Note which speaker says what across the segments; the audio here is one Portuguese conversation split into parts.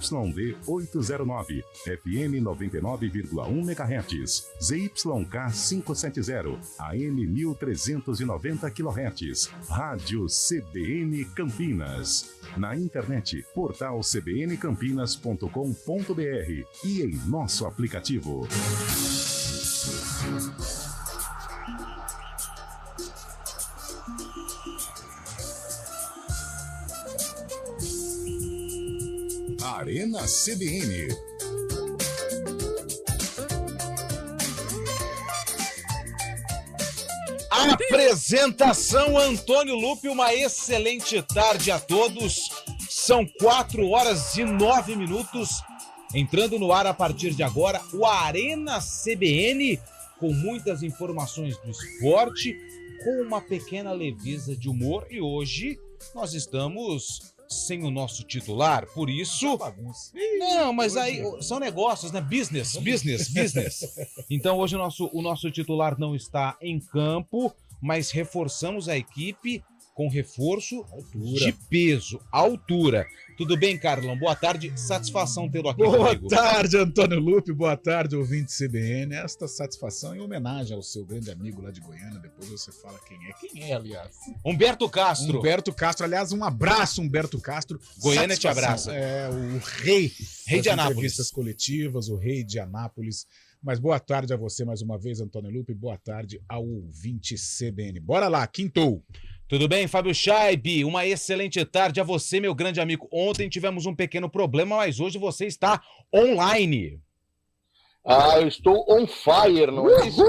Speaker 1: YD 809, FM 99,1 MHz, ZYK 570, AM 1390 kHz, Rádio CBN Campinas. Na internet, portal cbncampinas.com.br e em nosso aplicativo. Arena CBN.
Speaker 2: Apresentação Antônio Lupe, uma excelente tarde a todos. São 4h09. Entrando no ar a partir de agora, o Arena CBN, com muitas informações do esporte, com uma pequena leveza de humor. E hoje nós estamos sem o nosso titular, por isso... Não, mas aí são negócios, né? Business. Então hoje o nosso titular não está em campo, mas reforçamos a equipe com reforço de peso, altura. Tudo bem, Carlão? Boa tarde, satisfação tê-lo aqui comigo.
Speaker 3: Boa tarde, Antônio Lupe, boa tarde, ouvinte CBN. Esta satisfação em homenagem ao seu grande amigo lá de Goiânia, depois você fala quem é, aliás.
Speaker 2: Humberto Castro,
Speaker 3: aliás, um abraço, Humberto Castro.
Speaker 2: Goiânia te abraça.
Speaker 3: É o rei
Speaker 2: de Anápolis.
Speaker 3: Entrevistas coletivas, o rei de Anápolis. Mas boa tarde a você mais uma vez, Antônio Lupe, boa tarde ao ouvinte CBN. Bora lá, quintou.
Speaker 2: Tudo bem, Fábio Scheibe? Uma excelente tarde a você, meu grande amigo. Ontem tivemos um pequeno problema, mas hoje você está online.
Speaker 4: Eu estou on fire, não é isso?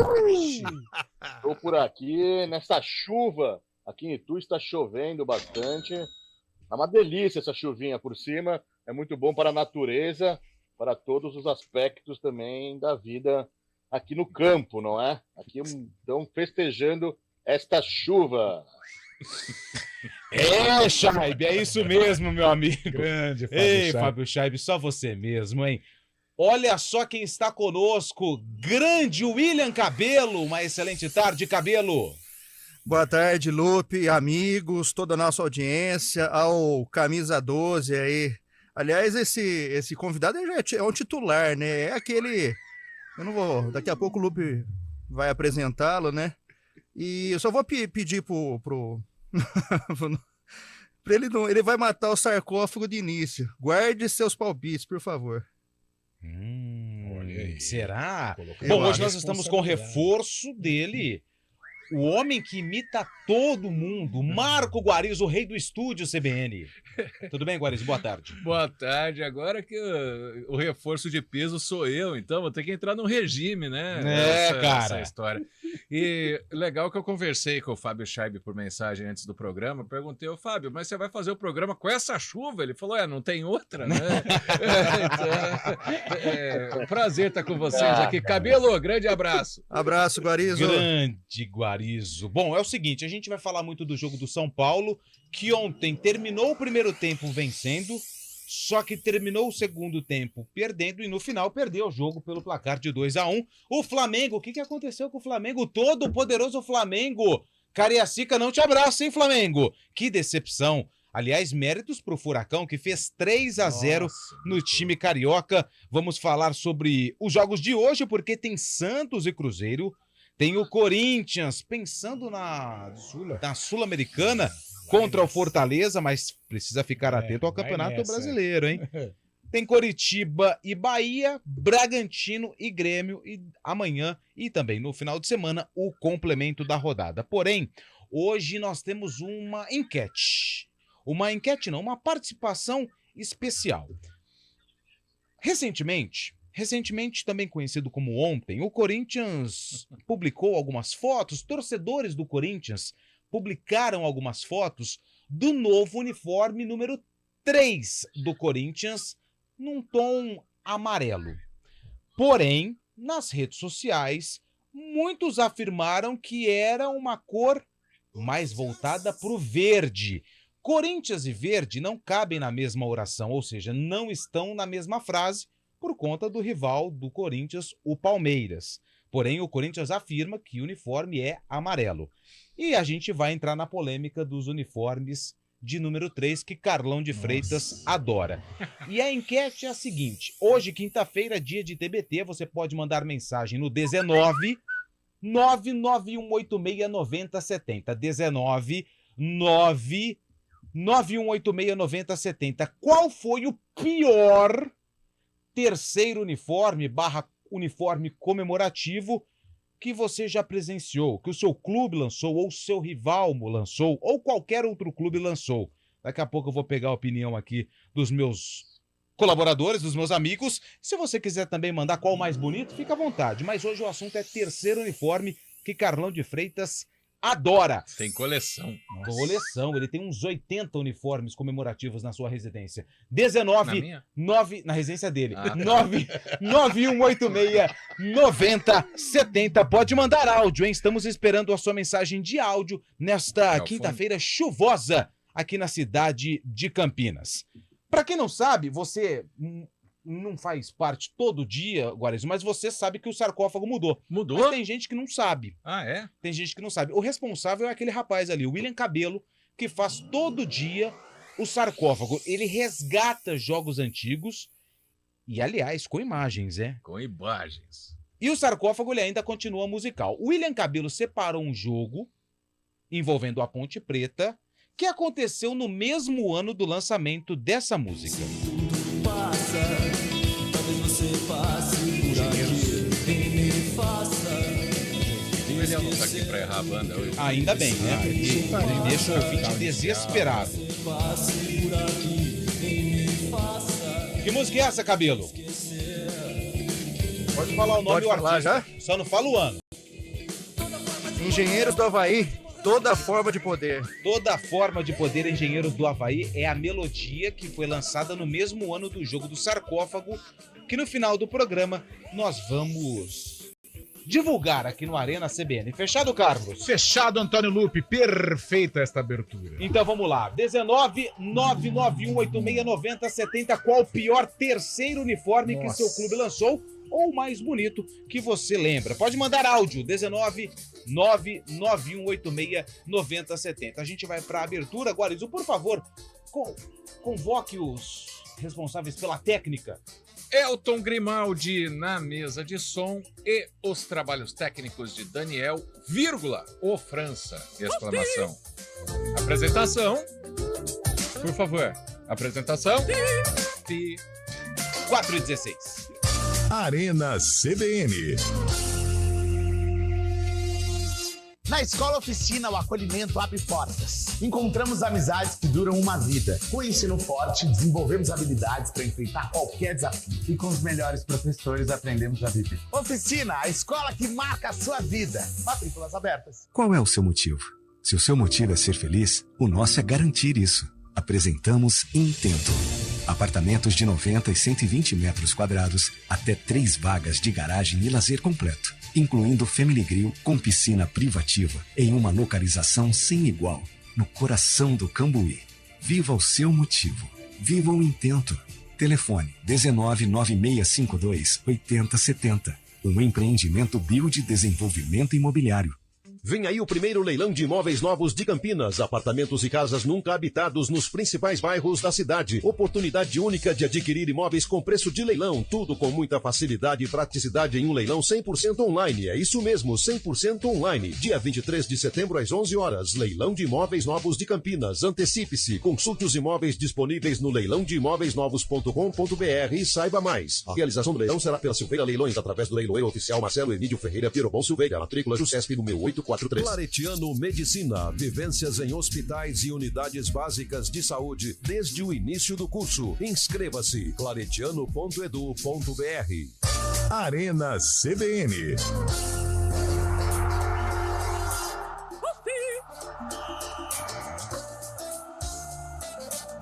Speaker 4: Estou por aqui, nessa chuva. Aqui em Itu está chovendo bastante. É uma delícia essa chuvinha por cima. É muito bom para a natureza, para todos os aspectos também da vida aqui no campo, não é? Aqui estão festejando esta chuva.
Speaker 2: Scheibe, é isso mesmo, meu amigo.
Speaker 3: Grande, Fábio
Speaker 2: Ei,
Speaker 3: Scheibe.
Speaker 2: Fábio Scheibe, só você mesmo, hein? Olha só quem está conosco, grande William Cabelo. Uma excelente tarde, Cabelo.
Speaker 5: Boa tarde, Lupe, amigos, toda a nossa audiência, ao Camisa 12 aí. Aliás, esse convidado já é um titular, né? É aquele... Eu não vou... Daqui a pouco o Lupe vai apresentá-lo, né? E eu só vou pedir pro pra ele não... Ele vai matar o sarcófago de início. Guarde seus palpites, por favor.
Speaker 3: Olha aí.
Speaker 2: Será?
Speaker 3: Colocou
Speaker 2: Bom,
Speaker 3: uma
Speaker 2: hoje nós estamos com o
Speaker 3: responsabilidade.
Speaker 2: reforço dele, o homem que imita todo mundo, Marco Guarizo, o rei do estúdio CBN. Tudo bem, Guarizo? Boa tarde.
Speaker 6: Boa tarde. Agora que o reforço de peso sou eu, então vou ter que entrar num regime, né?
Speaker 2: Cara.
Speaker 6: Essa história. E legal que eu conversei com o Fábio Scheibe por mensagem antes do programa, perguntei ao Fábio, mas você vai fazer o programa com essa chuva? Ele falou, não tem outra, né? Um prazer estar com vocês aqui. Cabelo, grande abraço.
Speaker 5: Abraço, Guarizo.
Speaker 2: Grande Guarizo. Bom, é o seguinte, a gente vai falar muito do jogo do São Paulo, que ontem terminou o primeiro tempo vencendo, só que terminou o segundo tempo perdendo e no final perdeu o jogo pelo placar de 2-1. O Flamengo, o que aconteceu com o Flamengo? Todo o poderoso Flamengo. Cariacica não te abraça, hein, Flamengo? Que decepção. Aliás, méritos pro Furacão, que fez 3-0 no time carioca. Vamos falar sobre os jogos de hoje, porque tem Santos e Cruzeiro, tem o Corinthians pensando na Sul-Americana contra o Fortaleza, mas precisa ficar atento ao Campeonato Brasileiro, hein? Tem Coritiba e Bahia, Bragantino e Grêmio, e amanhã e também no final de semana o complemento da rodada. Porém, hoje nós temos uma enquete. Uma participação especial. Recentemente, também conhecido como ontem, o Corinthians publicou algumas fotos, torcedores do Corinthians publicaram algumas fotos do novo uniforme número 3 do Corinthians, num tom amarelo. Porém, nas redes sociais, muitos afirmaram que era uma cor mais voltada para o verde. Corinthians e verde não cabem na mesma oração, ou seja, não estão na mesma frase por conta do rival do Corinthians, o Palmeiras. Porém, o Corinthians afirma que o uniforme é amarelo. E a gente vai entrar na polêmica dos uniformes de número 3, que Carlão de Freitas adora. E a enquete é a seguinte: hoje, quinta-feira, dia de TBT, você pode mandar mensagem no 19 991869070. 19 991869070. Qual foi o pior terceiro uniforme / uniforme comemorativo que você já presenciou, que o seu clube lançou, ou o seu rival lançou, ou qualquer outro clube lançou? Daqui a pouco eu vou pegar a opinião aqui dos meus colaboradores, dos meus amigos. Se você quiser também mandar qual mais bonito, fica à vontade. Mas hoje o assunto é terceiro uniforme que Carlão de Freitas adora.
Speaker 6: Tem coleção.
Speaker 2: Coleção, ele tem uns 80 uniformes comemorativos na sua residência. 19 na residência dele. 991869070. Pode mandar áudio, hein? Estamos esperando a sua mensagem de áudio nesta quinta-feira chuvosa aqui na cidade de Campinas. Para quem não sabe, você não faz parte todo dia, Guares, mas você sabe que o sarcófago mudou.
Speaker 6: Mudou?
Speaker 2: Mas tem gente que não sabe.
Speaker 6: Ah, é?
Speaker 2: Tem gente que não sabe. O responsável é aquele rapaz ali, o William Cabelo, que faz todo dia o sarcófago. Ele resgata jogos antigos e, aliás, com imagens,
Speaker 6: Com imagens.
Speaker 2: E o sarcófago ele ainda continua musical. O William Cabelo separou um jogo envolvendo a Ponte Preta que aconteceu no mesmo ano do lançamento dessa música.
Speaker 7: Talvez você passe por aqui e me faça.
Speaker 6: O William não tá aqui pra errar a banda hoje.
Speaker 2: Ainda bem, né? Porque ele deixa o ouvinte desesperado. Que música é essa, Cabelo? Pode falar o nome
Speaker 5: Pode
Speaker 2: e o
Speaker 5: falar
Speaker 2: artista.
Speaker 5: já?
Speaker 2: Só não fala o ano.
Speaker 5: Engenheiros do Havaí, toda forma de poder.
Speaker 2: Toda forma de poder, Engenheiros do Havaí, é a melodia que foi lançada no mesmo ano do jogo do sarcófago, que no final do programa nós vamos divulgar aqui no Arena CBN. Fechado, Carlos?
Speaker 3: Fechado, Antônio Lupe. Perfeita esta abertura.
Speaker 2: Então vamos lá. 19 991869070. Qual o pior terceiro uniforme que seu clube lançou? Ou o mais bonito que você lembra? Pode mandar áudio, 19 991869070. A gente vai para a abertura. Guarizo, por favor, convoque os responsáveis pela técnica.
Speaker 6: Elton Grimaldi na mesa de som e os trabalhos técnicos de Daniel, o França, exclamação. Apresentação, por favor. Apresentação.
Speaker 2: 4:16.
Speaker 1: Arena CBN.
Speaker 8: Na Escola Oficina, o acolhimento abre portas. Encontramos amizades que duram uma vida. Com o ensino forte, desenvolvemos habilidades para enfrentar qualquer desafio. E com os melhores professores, aprendemos a viver. Oficina, a escola que marca a sua vida. Matrículas abertas.
Speaker 9: Qual é o seu motivo? Se o seu motivo é ser feliz, o nosso é garantir isso. Apresentamos Intento. Apartamentos de 90 e 120 metros quadrados, até 3 vagas de garagem e lazer completo, incluindo Family Grill com piscina privativa, em uma localização sem igual, no coração do Cambuí. Viva o seu motivo. Viva o Intento. Telefone 199652-8070. Um empreendimento Build Desenvolvimento Imobiliário.
Speaker 10: Vem aí o primeiro leilão de imóveis novos de Campinas. Apartamentos e casas nunca habitados nos principais bairros da cidade. Oportunidade única de adquirir imóveis com preço de leilão. Tudo com muita facilidade e praticidade em um leilão 100% online. É isso mesmo, 100% online. Dia 23 de setembro às 11 horas. Leilão de imóveis novos de Campinas. Antecipe-se. Consulte os imóveis disponíveis no leilãodeimóveisnovos.com.br e saiba mais. A realização do leilão será pela Silveira Leilões, através do leiloeiro oficial Marcelo Emílio Ferreira Pirobon Silveira. Matrícula Jusesp número 843.
Speaker 11: Claretiano Medicina, vivências em hospitais e unidades básicas de saúde desde o início do curso. Inscreva-se, claretiano.edu.br.
Speaker 1: Arena CBN.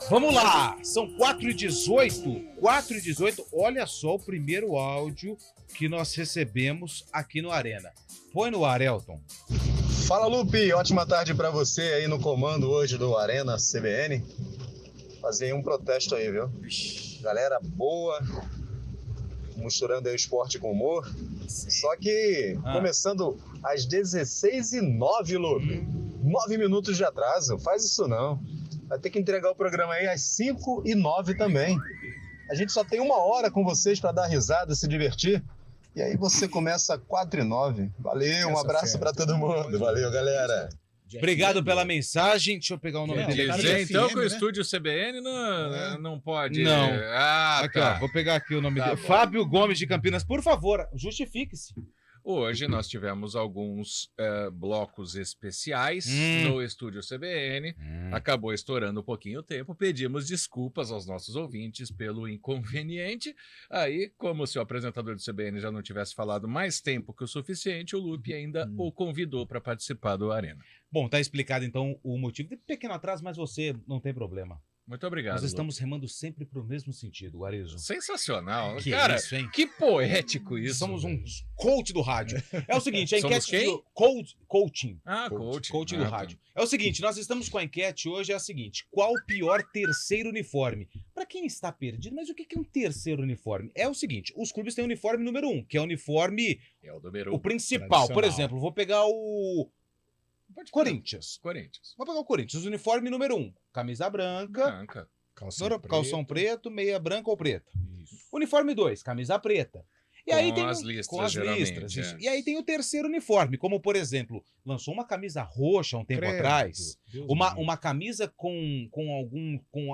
Speaker 2: Vamos lá, são 4:18. 4:18, olha só o primeiro áudio que nós recebemos aqui no Arena. Põe no ar, Elton.
Speaker 12: Fala, Lupe, ótima tarde para você aí no comando hoje do Arena CBN. Fazer aí um protesto aí, viu? Galera boa, misturando aí o esporte com humor. Só que começando às 16h09, Lupe. 9 minutos de atraso, faz isso não. vai ter que entregar o programa aí às 5h09 também. A gente só tem 1 hora com vocês para dar risada, se divertir. E aí você começa 4h09. Valeu, um abraço para todo mundo. Valeu, galera.
Speaker 2: Obrigado pela mensagem. Deixa eu pegar o nome dele aqui.
Speaker 6: Dizer, então, que o
Speaker 3: né?
Speaker 6: Estúdio CBN não pode...
Speaker 2: Não.
Speaker 6: Ah,
Speaker 2: Aqui,
Speaker 6: tá.
Speaker 2: ó, vou pegar aqui o nome dele.
Speaker 6: bom.
Speaker 2: Fábio Gomes de Campinas, por favor, justifique-se.
Speaker 6: Hoje nós tivemos alguns blocos especiais no Estúdio CBN. Acabou estourando um pouquinho o tempo. Pedimos desculpas aos nossos ouvintes pelo inconveniente. Aí, como se o apresentador do CBN já não tivesse falado mais tempo que o suficiente, o Lupe ainda o convidou para participar do Arena.
Speaker 2: Bom, tá explicado então o motivo. De pequeno atraso, mas você não tem problema.
Speaker 6: Muito obrigado.
Speaker 2: Nós estamos remando sempre pro mesmo sentido, Guarizo.
Speaker 6: Sensacional.
Speaker 2: Que
Speaker 6: Cara,
Speaker 2: isso, hein?
Speaker 6: que poético isso.
Speaker 2: Somos uns coach do rádio. É o seguinte, a
Speaker 6: Somos
Speaker 2: enquete...
Speaker 6: quem?
Speaker 2: Coaching.
Speaker 6: Ah, coaching.
Speaker 2: Coaching do rádio. É o seguinte, nós estamos com a enquete hoje, é a seguinte. Qual o pior terceiro uniforme? Pra quem está perdido, mas o que é um terceiro uniforme? É o seguinte, os clubes têm o uniforme número 1, que é o uniforme...
Speaker 6: É o número 1.
Speaker 2: O principal. Por exemplo, vou pegar o... Corinthians. Vou pegar o Corinthians. Uniforme número 1. Camisa branca. Calção preto, meia branca ou preta. Uniforme 2, camisa preta. E aí tem
Speaker 6: as listras,
Speaker 2: com as
Speaker 6: geralmente,
Speaker 2: listras.
Speaker 6: é.
Speaker 2: Isso. E aí tem o terceiro uniforme, como por exemplo, lançou uma camisa roxa um tempo atrás. Uma camisa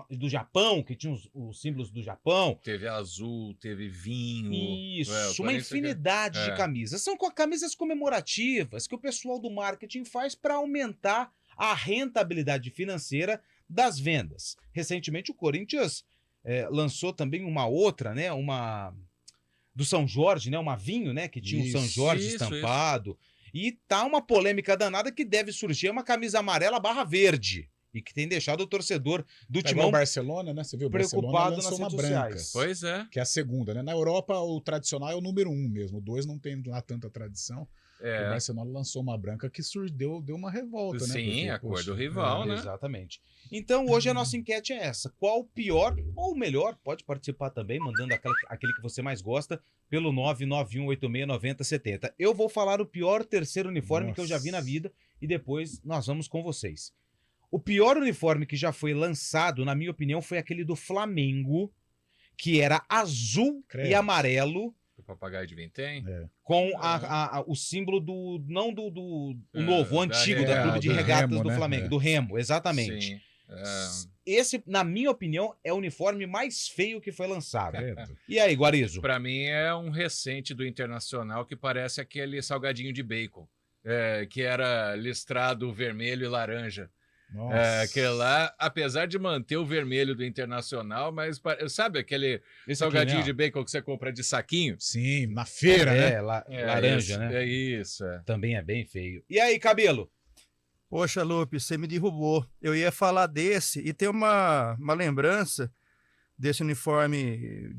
Speaker 2: do Japão, que tinha os símbolos do Japão.
Speaker 6: Teve azul, teve vinho.
Speaker 2: Isso, uma infinidade de camisas. São camisas comemorativas que o pessoal do marketing faz para aumentar a rentabilidade financeira das vendas. Recentemente o Corinthians lançou também uma outra, né? Do São Jorge, né? Uma vinho, né? Que tinha o São Jorge estampado. E tá uma polêmica danada que deve surgir uma camisa amarela /verde. E que tem deixado o torcedor do Timão
Speaker 3: o Barcelona, né? Você viu, o
Speaker 2: preocupado
Speaker 3: Barcelona lançou
Speaker 2: nas
Speaker 3: uma
Speaker 2: redes
Speaker 3: branca.
Speaker 2: sociais.
Speaker 6: Pois é.
Speaker 3: Que é a segunda, né? Na Europa, o tradicional é o número 1 mesmo. O 2 não tem lá tanta tradição. O Barcelona lançou uma branca que deu uma revolta, né?
Speaker 6: Sim,
Speaker 3: Porque,
Speaker 6: a cor do rival, né?
Speaker 2: Exatamente. Então, hoje a nossa enquete é essa. Qual o pior ou o melhor? Pode participar também, mandando aquele que você mais gosta, pelo 991869070. Eu vou falar o pior terceiro uniforme que eu já vi na vida e depois nós vamos com vocês. O pior uniforme que já foi lançado, na minha opinião, foi aquele do Flamengo, que era azul e amarelo.
Speaker 6: O papagaio de vintém?
Speaker 2: Com o símbolo o novo, o antigo da Clube de Regatas
Speaker 3: Remo,
Speaker 2: do
Speaker 3: né?
Speaker 2: Flamengo, do Remo, exatamente.
Speaker 6: Sim.
Speaker 2: Esse, na minha opinião, é o uniforme mais feio que foi lançado. E aí, Guarizo?
Speaker 6: Pra mim é um recente do Internacional que parece aquele salgadinho de bacon, que era listrado vermelho e laranja. Aquele lá, apesar de manter o vermelho do Internacional, mas sabe aquele salgadinho de bacon que você compra de saquinho?
Speaker 3: Sim, na feira, né?
Speaker 2: Laranja, né?
Speaker 6: É isso.
Speaker 2: Também é bem feio. E aí, Cabelo?
Speaker 5: Poxa, Lupe, você me derrubou. Eu ia falar desse e tem uma lembrança desse uniforme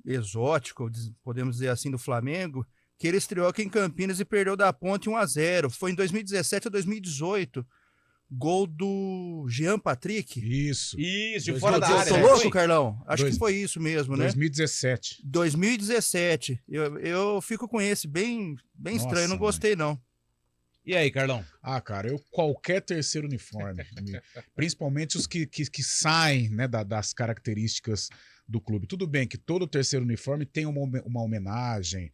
Speaker 5: exótico, podemos dizer assim, do Flamengo, que ele estreou aqui em Campinas e perdeu da Ponte 1-0. Foi em 2017 ou 2018. Gol do Jean Patrick.
Speaker 3: Isso.
Speaker 2: Isso, fora da área.
Speaker 5: Tô louco, Carlão? Acho que foi isso mesmo, né?
Speaker 3: 2017.
Speaker 5: 2017. Eu fico com esse bem estranho, não gostei não.
Speaker 2: E aí, Carlão?
Speaker 3: Ah, cara, qualquer terceiro uniforme, principalmente os que saem, né, das características do clube. Tudo bem que todo terceiro uniforme tem uma homenagem,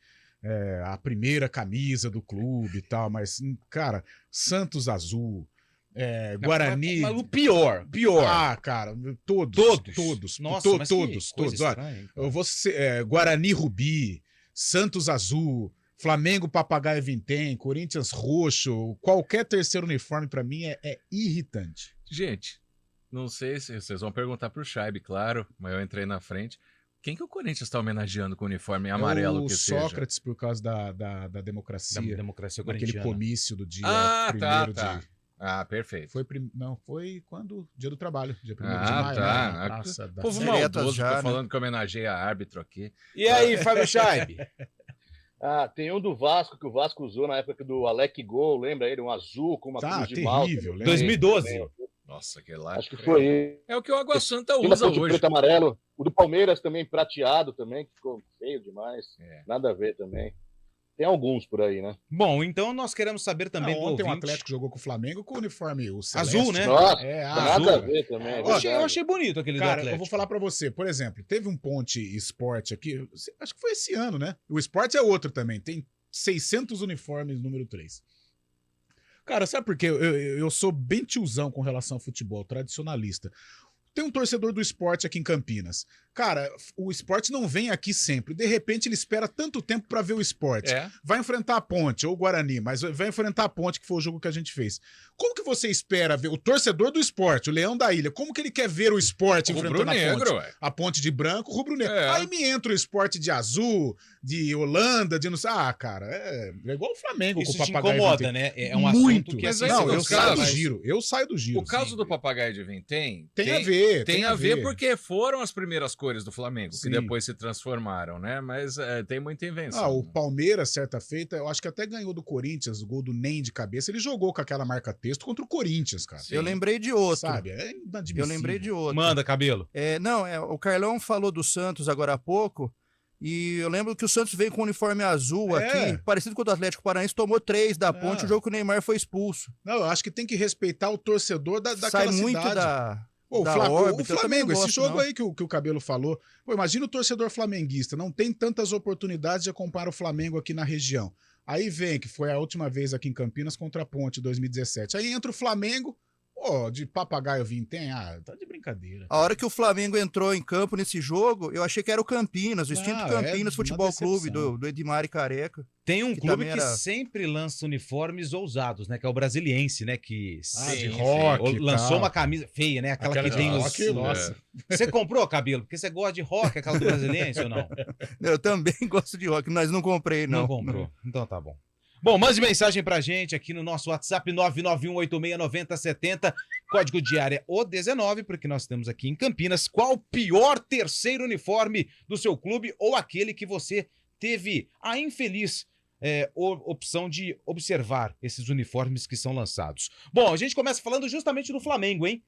Speaker 3: à primeira camisa do clube e tal, mas, cara, Santos Azul, Guarani...
Speaker 2: Mas o pior.
Speaker 3: Ah, cara, todos.
Speaker 2: Nossa, mas
Speaker 3: todos.
Speaker 2: Estranha,
Speaker 3: eu vou ser, Guarani Rubi, Santos Azul, Flamengo Papagaio Vintém, Corinthians Roxo, qualquer terceiro uniforme pra mim é irritante.
Speaker 6: Gente, não sei se vocês vão perguntar pro Scheibe, claro, mas eu entrei na frente. Quem que o Corinthians está homenageando com o uniforme amarelo que seja?
Speaker 3: O Sócrates, por causa da democracia.
Speaker 2: Da democracia
Speaker 3: naquele
Speaker 2: corintiana.
Speaker 3: comício do dia 1º de...
Speaker 6: Ah, perfeito.
Speaker 3: Foi quando? Dia do Trabalho. Dia 1º de maio.
Speaker 6: Tá.
Speaker 3: Né,
Speaker 6: Povo maldoso, tô falando que homenageia árbitro aqui.
Speaker 2: E aí, Fábio Scheibe?
Speaker 4: Tem um do Vasco, que o Vasco usou na época do Alec Gol, lembra ele? Um azul com uma cruz de malta.
Speaker 2: 2012.
Speaker 6: Nossa, aquele lá.
Speaker 4: Acho que foi.
Speaker 6: É o que o Água Santa
Speaker 4: Tem
Speaker 6: usa
Speaker 4: hoje. Preto e amarelo. O do Palmeiras também prateado também, que ficou feio demais. Nada a ver também. tem alguns por aí, né?
Speaker 2: Bom, então nós queremos saber também do
Speaker 3: ontem
Speaker 2: ouvinte.
Speaker 3: o Atlético jogou com o Flamengo com o uniforme o celeste.
Speaker 2: Azul, né?
Speaker 4: Nossa,
Speaker 2: azul.
Speaker 4: nada a ver também.
Speaker 2: Eu achei bonito aquele do
Speaker 3: Cara,
Speaker 2: Atlético.
Speaker 3: eu vou falar pra você, por exemplo, teve um Ponte Esporte aqui, acho que foi esse ano, né? O Esporte é outro também, tem 600 uniformes número 3. Cara, sabe por quê? Eu sou bem tiozão com relação ao futebol, tradicionalista. Tem um torcedor do Esporte aqui em Campinas. Cara, o Esporte não vem aqui sempre. De repente ele espera tanto tempo pra ver o Esporte. Vai enfrentar a Ponte ou o Guarani, mas vai enfrentar a Ponte, que foi o jogo que a gente fez. Como que você espera ver o torcedor do Esporte, o Leão da Ilha, como que ele quer ver o Esporte enfrentando a Ponte? A Ponte de branco, rubro-negro. Aí me entra o Esporte de azul, de Holanda, de não sei. Ah, cara, é igual o Flamengo
Speaker 2: Isso
Speaker 3: com o
Speaker 2: te
Speaker 3: Papagaio
Speaker 2: incomoda,
Speaker 3: Vintém.
Speaker 2: né? É um
Speaker 3: Muito.
Speaker 2: assunto que...
Speaker 6: Mas
Speaker 2: assim,
Speaker 3: não,
Speaker 6: no
Speaker 3: eu saio do
Speaker 6: caso-
Speaker 3: giro. Eu saio do giro.
Speaker 6: O caso do Papagaio de Vintém
Speaker 3: Tem a ver,
Speaker 6: Tem a ver porque foram as primeiras cores do Flamengo,
Speaker 3: Sim.
Speaker 6: que depois se transformaram, né? Mas tem muita invenção.
Speaker 3: O Palmeiras, certa feita, eu acho que até ganhou do Corinthians, o gol do Nem de cabeça. Ele jogou com aquela marca-texto contra o Corinthians, cara.
Speaker 5: Eu lembrei de outro.
Speaker 3: Sabe? É inadmissível.
Speaker 5: Eu lembrei de outro.
Speaker 2: Manda, Cabelo.
Speaker 5: O Carlão falou do Santos agora há pouco. E eu lembro que o Santos veio com o uniforme azul aqui, parecido com o do Atlético Paranaense, tomou 3 da Ponte, o jogo que o Neymar foi expulso.
Speaker 3: Não, eu acho que tem que respeitar o torcedor daquela
Speaker 5: Sai
Speaker 3: cidade.
Speaker 5: muito da
Speaker 3: O
Speaker 5: órbita, eu também
Speaker 3: Flamengo,
Speaker 5: não
Speaker 3: esse
Speaker 5: gosto,
Speaker 3: jogo
Speaker 5: não.
Speaker 3: aí que o Cabelo falou. Pô, imagina o torcedor flamenguista, não tem tantas oportunidades de acompanhar o Flamengo aqui na região. Aí vem, que foi a última vez aqui em Campinas contra a Ponte, 2017. Aí entra o Flamengo, de Papagaio Vintém, tá de brincadeira.
Speaker 5: A hora que o Flamengo entrou em campo nesse jogo, eu achei que era o Campinas, o extinto Campinas Futebol Clube, do Edmar e Careca.
Speaker 2: Tem um clube
Speaker 5: também
Speaker 2: que
Speaker 5: era-
Speaker 2: sempre lança uniformes ousados, né? Que é o Brasiliense, né? Que
Speaker 3: de rock e
Speaker 2: lançou
Speaker 3: tal.
Speaker 2: uma camisa feia, né? Aquela
Speaker 3: Aquela
Speaker 2: que
Speaker 3: de
Speaker 2: tem
Speaker 3: rock,
Speaker 2: os...
Speaker 3: nossa.
Speaker 2: Você comprou, Cabelo? Porque você gosta de rock, aquela do Brasiliense ou não?
Speaker 5: Eu também gosto de rock, mas não comprei, não.
Speaker 2: Não comprou. Então tá bom. Bom, mande mensagem pra gente aqui no nosso WhatsApp 991869070, código de área O19, porque nós temos aqui em Campinas. Qual o pior terceiro uniforme do seu clube ou aquele que você teve a infeliz opção de observar esses uniformes que são lançados? Bom, a gente começa falando justamente do Flamengo, hein?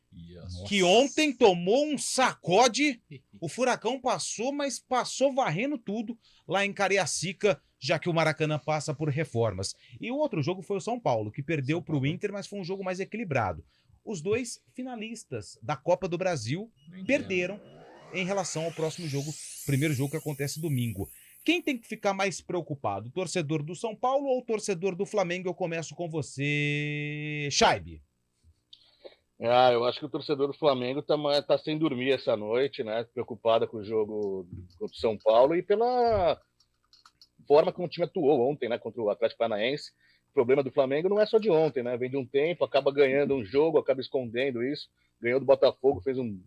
Speaker 2: Que ontem tomou um sacode. O Furacão passou, mas passou varrendo tudo lá em Cariacica, já que o Maracanã passa por reformas. E o outro jogo foi o São Paulo, que perdeu para o Inter, mas foi um jogo mais equilibrado. Os dois finalistas da Copa do Brasil perderam em relação ao próximo jogo, primeiro jogo que acontece domingo. Quem tem que ficar mais preocupado? O torcedor do São Paulo ou o torcedor do Flamengo? Eu começo com você, Scheibe.
Speaker 4: Eu acho que o torcedor do Flamengo tá sem dormir essa noite, né? Preocupada com o jogo contra o São Paulo e pela forma como o time atuou ontem, né? Contra o Atlético Paranaense. O problema do Flamengo não é só de ontem, né? Vem de um tempo, acaba ganhando um jogo, acaba escondendo isso. Ganhou do Botafogo, fez um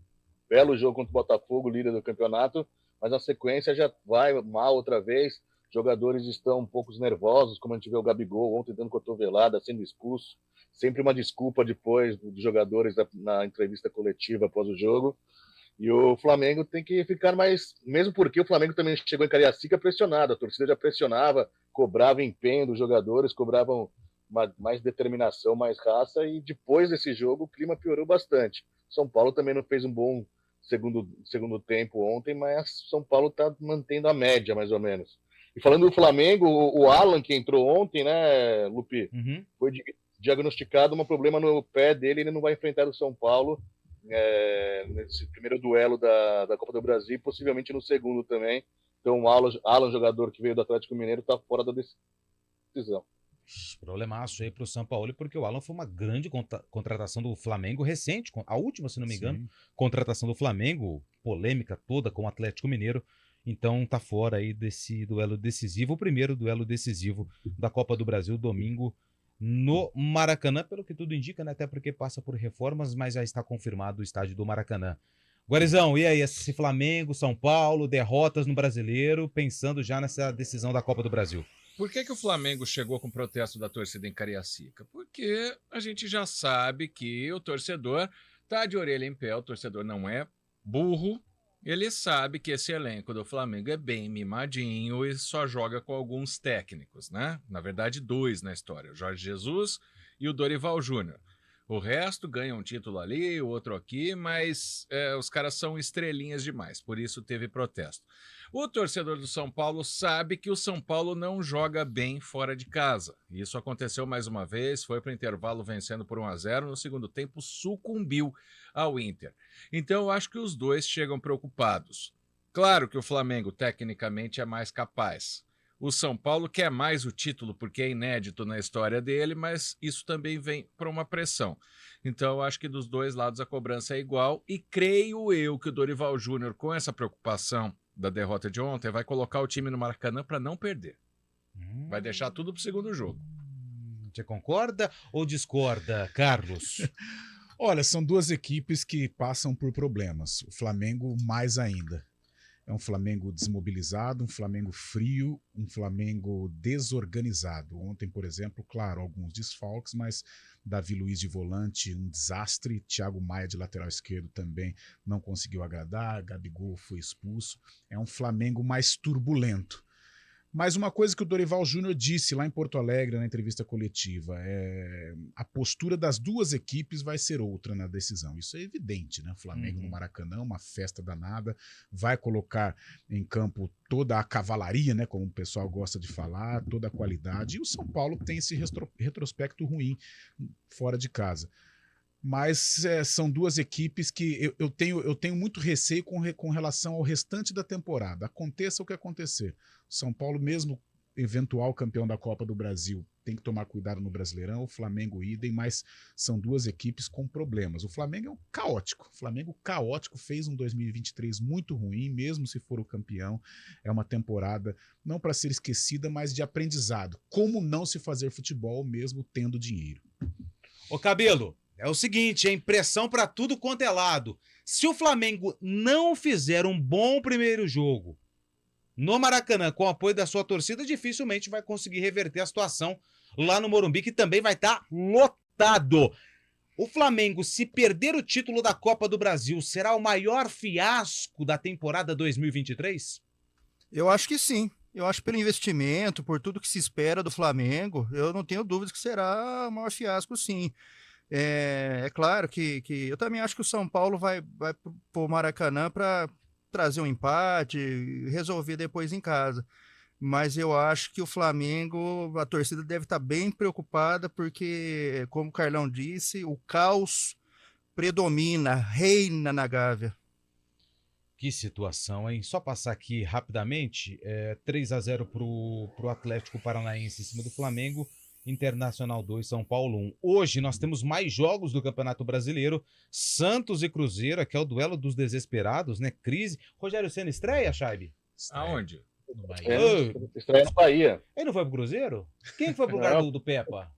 Speaker 4: belo jogo contra o Botafogo, líder do campeonato, mas na sequência já vai mal outra vez. Jogadores estão um pouco nervosos, como a gente vê o Gabigol ontem dando cotovelada, sendo expulso. Sempre uma desculpa depois dos jogadores na entrevista coletiva após o jogo. E o Flamengo tem que ficar mais... Mesmo porque o Flamengo também chegou em Cariacica pressionado. A torcida já pressionava, cobrava empenho dos jogadores, cobravam mais determinação, mais raça. E depois desse jogo o clima piorou bastante. São Paulo também não fez um bom segundo tempo ontem, mas São Paulo está mantendo a média, mais ou menos. E falando do Flamengo, o Alan, que entrou ontem, né, Lupi, foi diagnosticado um problema no pé dele, ele não vai enfrentar o São Paulo nesse primeiro duelo da Copa do Brasil, possivelmente no segundo também. Então o Alan, jogador que veio do Atlético Mineiro, está fora da decisão.
Speaker 2: Problemaço aí pro São Paulo, porque o Alan foi uma grande contratação do Flamengo recente, a última, se não me engano, contratação do Flamengo, polêmica toda com o Atlético Mineiro. Então tá fora aí desse duelo decisivo, o primeiro duelo decisivo da Copa do Brasil, domingo no Maracanã, pelo que tudo indica, né? Até porque passa por reformas, mas já está confirmado o estádio do Maracanã. Guarizão, e aí, esse Flamengo, São Paulo, derrotas no Brasileiro, pensando já nessa decisão da Copa do Brasil?
Speaker 6: Por que o Flamengo chegou com protesto da torcida em Cariacica? Porque a gente já sabe que o torcedor tá de orelha em pé, o torcedor não é burro. Ele sabe que esse elenco do Flamengo é bem mimadinho e só joga com alguns técnicos, né? Na verdade, 2 na história, o Jorge Jesus e o Dorival Júnior. O resto ganha um título ali, o outro aqui, mas os caras são estrelinhas demais, por isso teve protesto. O torcedor do São Paulo sabe que o São Paulo não joga bem fora de casa. Isso aconteceu mais uma vez, foi para o intervalo vencendo por 1-0, no segundo tempo sucumbiu ao Inter. Então eu acho que os dois chegam preocupados. Claro que o Flamengo tecnicamente é mais capaz. O São Paulo quer mais o título porque é inédito na história dele, mas isso também vem por uma pressão. Então, eu acho que dos dois lados a cobrança é igual e creio eu que o Dorival Júnior, com essa preocupação da derrota de ontem, vai colocar o time no Maracanã para não perder. Vai deixar tudo para o segundo jogo.
Speaker 2: Você concorda ou discorda, Carlos?
Speaker 3: Olha, são duas equipes que passam por problemas. O Flamengo mais ainda. É um Flamengo desmobilizado, um Flamengo frio, um Flamengo desorganizado. Ontem, por exemplo, claro, alguns desfalques, mas Davi Luiz de volante, um desastre. Thiago Maia de lateral esquerdo também não conseguiu agradar. Gabigol foi expulso. É um Flamengo mais turbulento. Mas uma coisa que o Dorival Júnior disse lá em Porto Alegre, na entrevista coletiva, a postura das duas equipes vai ser outra na decisão. Isso é evidente, né? O Flamengo no Maracanã, uma festa danada, vai colocar em campo toda a cavalaria, né? Como o pessoal gosta de falar, toda a qualidade. E o São Paulo tem esse retrospecto ruim fora de casa. Mas são duas equipes que eu tenho muito receio com relação ao restante da temporada. Aconteça o que acontecer. São Paulo, mesmo eventual campeão da Copa do Brasil, tem que tomar cuidado no Brasileirão. O Flamengo idem, mas são duas equipes com problemas. O Flamengo é um caótico. O Flamengo caótico fez um 2023 muito ruim, mesmo se for o campeão. É uma temporada não para ser esquecida, mas de aprendizado. Como não se fazer futebol mesmo tendo dinheiro.
Speaker 2: Ô Cabelo, é o seguinte, hein? Pressão pra tudo quanto é lado. Se o Flamengo não fizer um bom primeiro jogo no Maracanã com o apoio da sua torcida, dificilmente vai conseguir reverter a situação lá no Morumbi, que também vai estar lotado. O Flamengo, se perder o título da Copa do Brasil, será o maior fiasco da temporada 2023?
Speaker 5: Eu acho que sim. Eu acho que pelo investimento, por tudo que se espera do Flamengo, eu não tenho dúvidas que será o maior fiasco, sim. É claro que eu também acho que o São Paulo vai para o Maracanã para trazer um empate e resolver depois em casa. Mas eu acho que o Flamengo, a torcida deve estar bem preocupada porque, como o Carlão disse, o caos predomina, reina na Gávea.
Speaker 2: Que situação, hein? Só passar aqui rapidamente, 3-0 pro Atlético Paranaense em cima do Flamengo, Internacional 2, São Paulo 1. Hoje nós temos mais jogos do Campeonato Brasileiro, Santos e Cruzeiro, aqui é o duelo dos desesperados, né? Crise. Rogério Ceni estreia, Chaibe?
Speaker 6: Aonde?
Speaker 3: No Bahia.
Speaker 4: Estreia no Bahia.
Speaker 2: Ele não foi pro Cruzeiro? Quem foi pro lugar do Peppa?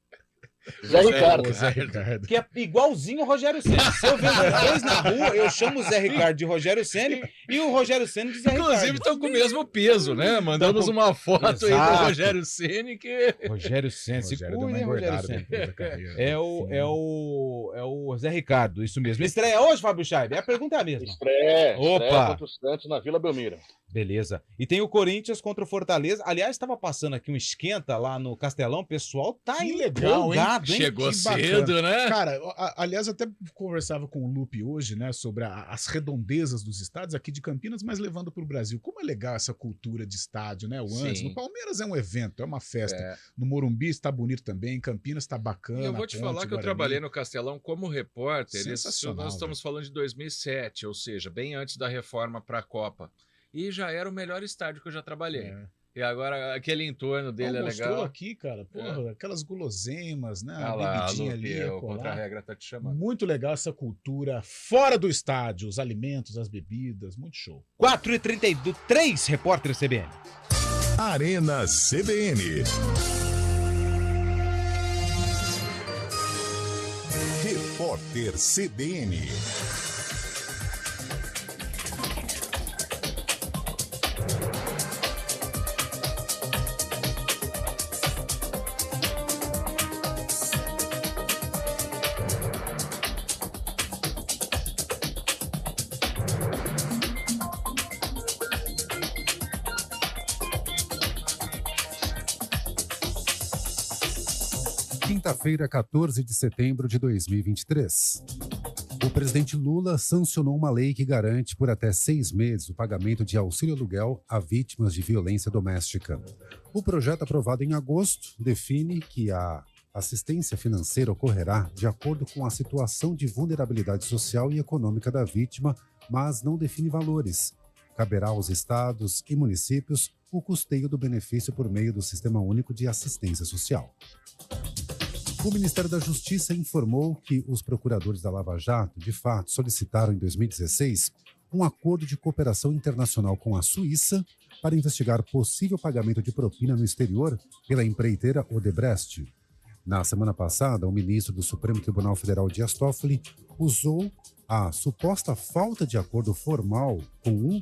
Speaker 4: Zé Ricardo.
Speaker 3: Zé Ricardo.
Speaker 2: Que é igualzinho o Rogério Ceni. Se eu vejo os dois na rua, eu chamo o Zé Ricardo de Rogério Ceni e o Rogério Ceni de Zé Ricardo.
Speaker 6: Inclusive estão com o mesmo peso, né? Mandamos uma foto aí do Rogério Ceni que...
Speaker 2: Rogério Ceni, se cuide, Rogério Ceni. É o Zé Ricardo, isso mesmo. Estreia hoje, Fábio Scheibe? A pergunta é a mesma.
Speaker 4: Estreia
Speaker 2: Opa!
Speaker 4: contra o Santos na Vila Belmiro.
Speaker 2: Beleza. E tem o Corinthians contra o Fortaleza. Aliás, estava passando aqui um esquenta lá no Castelão. O pessoal tá empolgado, hein?
Speaker 6: Chegou cedo, né?
Speaker 3: Cara, aliás, eu até conversava com o Lupe hoje, né, sobre as redondezas dos estádios aqui de Campinas, mas levando para o Brasil. Como é legal essa cultura de estádio, né? O antes. No Palmeiras é um evento, é uma festa. No Morumbi está bonito também, em Campinas está bacana.
Speaker 6: E eu vou te falar que eu trabalhei no Castelão como repórter. Nós estamos falando de 2007, ou seja, bem antes da reforma para a Copa. E já era o melhor estádio que eu já trabalhei. E agora aquele entorno dele é legal.
Speaker 3: Mostrou aqui, cara, porra, aquelas guloseimas, né?
Speaker 6: Ah
Speaker 3: a
Speaker 6: lá,
Speaker 3: bebidinha
Speaker 6: Lupe,
Speaker 3: ali.
Speaker 6: o Contra-Regra tá te chamando.
Speaker 3: Muito legal essa cultura fora do estádio, os alimentos, as bebidas, muito show.
Speaker 2: 4h33, repórter CBN.
Speaker 1: Arena CBN. Repórter CBN.
Speaker 13: Quinta-feira, 14 de setembro de 2023. O presidente Lula sancionou uma lei que garante por até 6 meses o pagamento de auxílio-aluguel a vítimas de violência doméstica. O projeto, aprovado em agosto, define que a assistência financeira ocorrerá de acordo com a situação de vulnerabilidade social e econômica da vítima, mas não define valores. Caberá aos estados e municípios o custeio do benefício por meio do Sistema Único de Assistência Social. O Ministério da Justiça informou que os procuradores da Lava Jato, de fato, solicitaram em 2016 um acordo de cooperação internacional com a Suíça para investigar possível pagamento de propina no exterior pela empreiteira Odebrecht. Na semana passada, o ministro do Supremo Tribunal Federal, Dias Toffoli, usou a suposta falta de acordo formal como um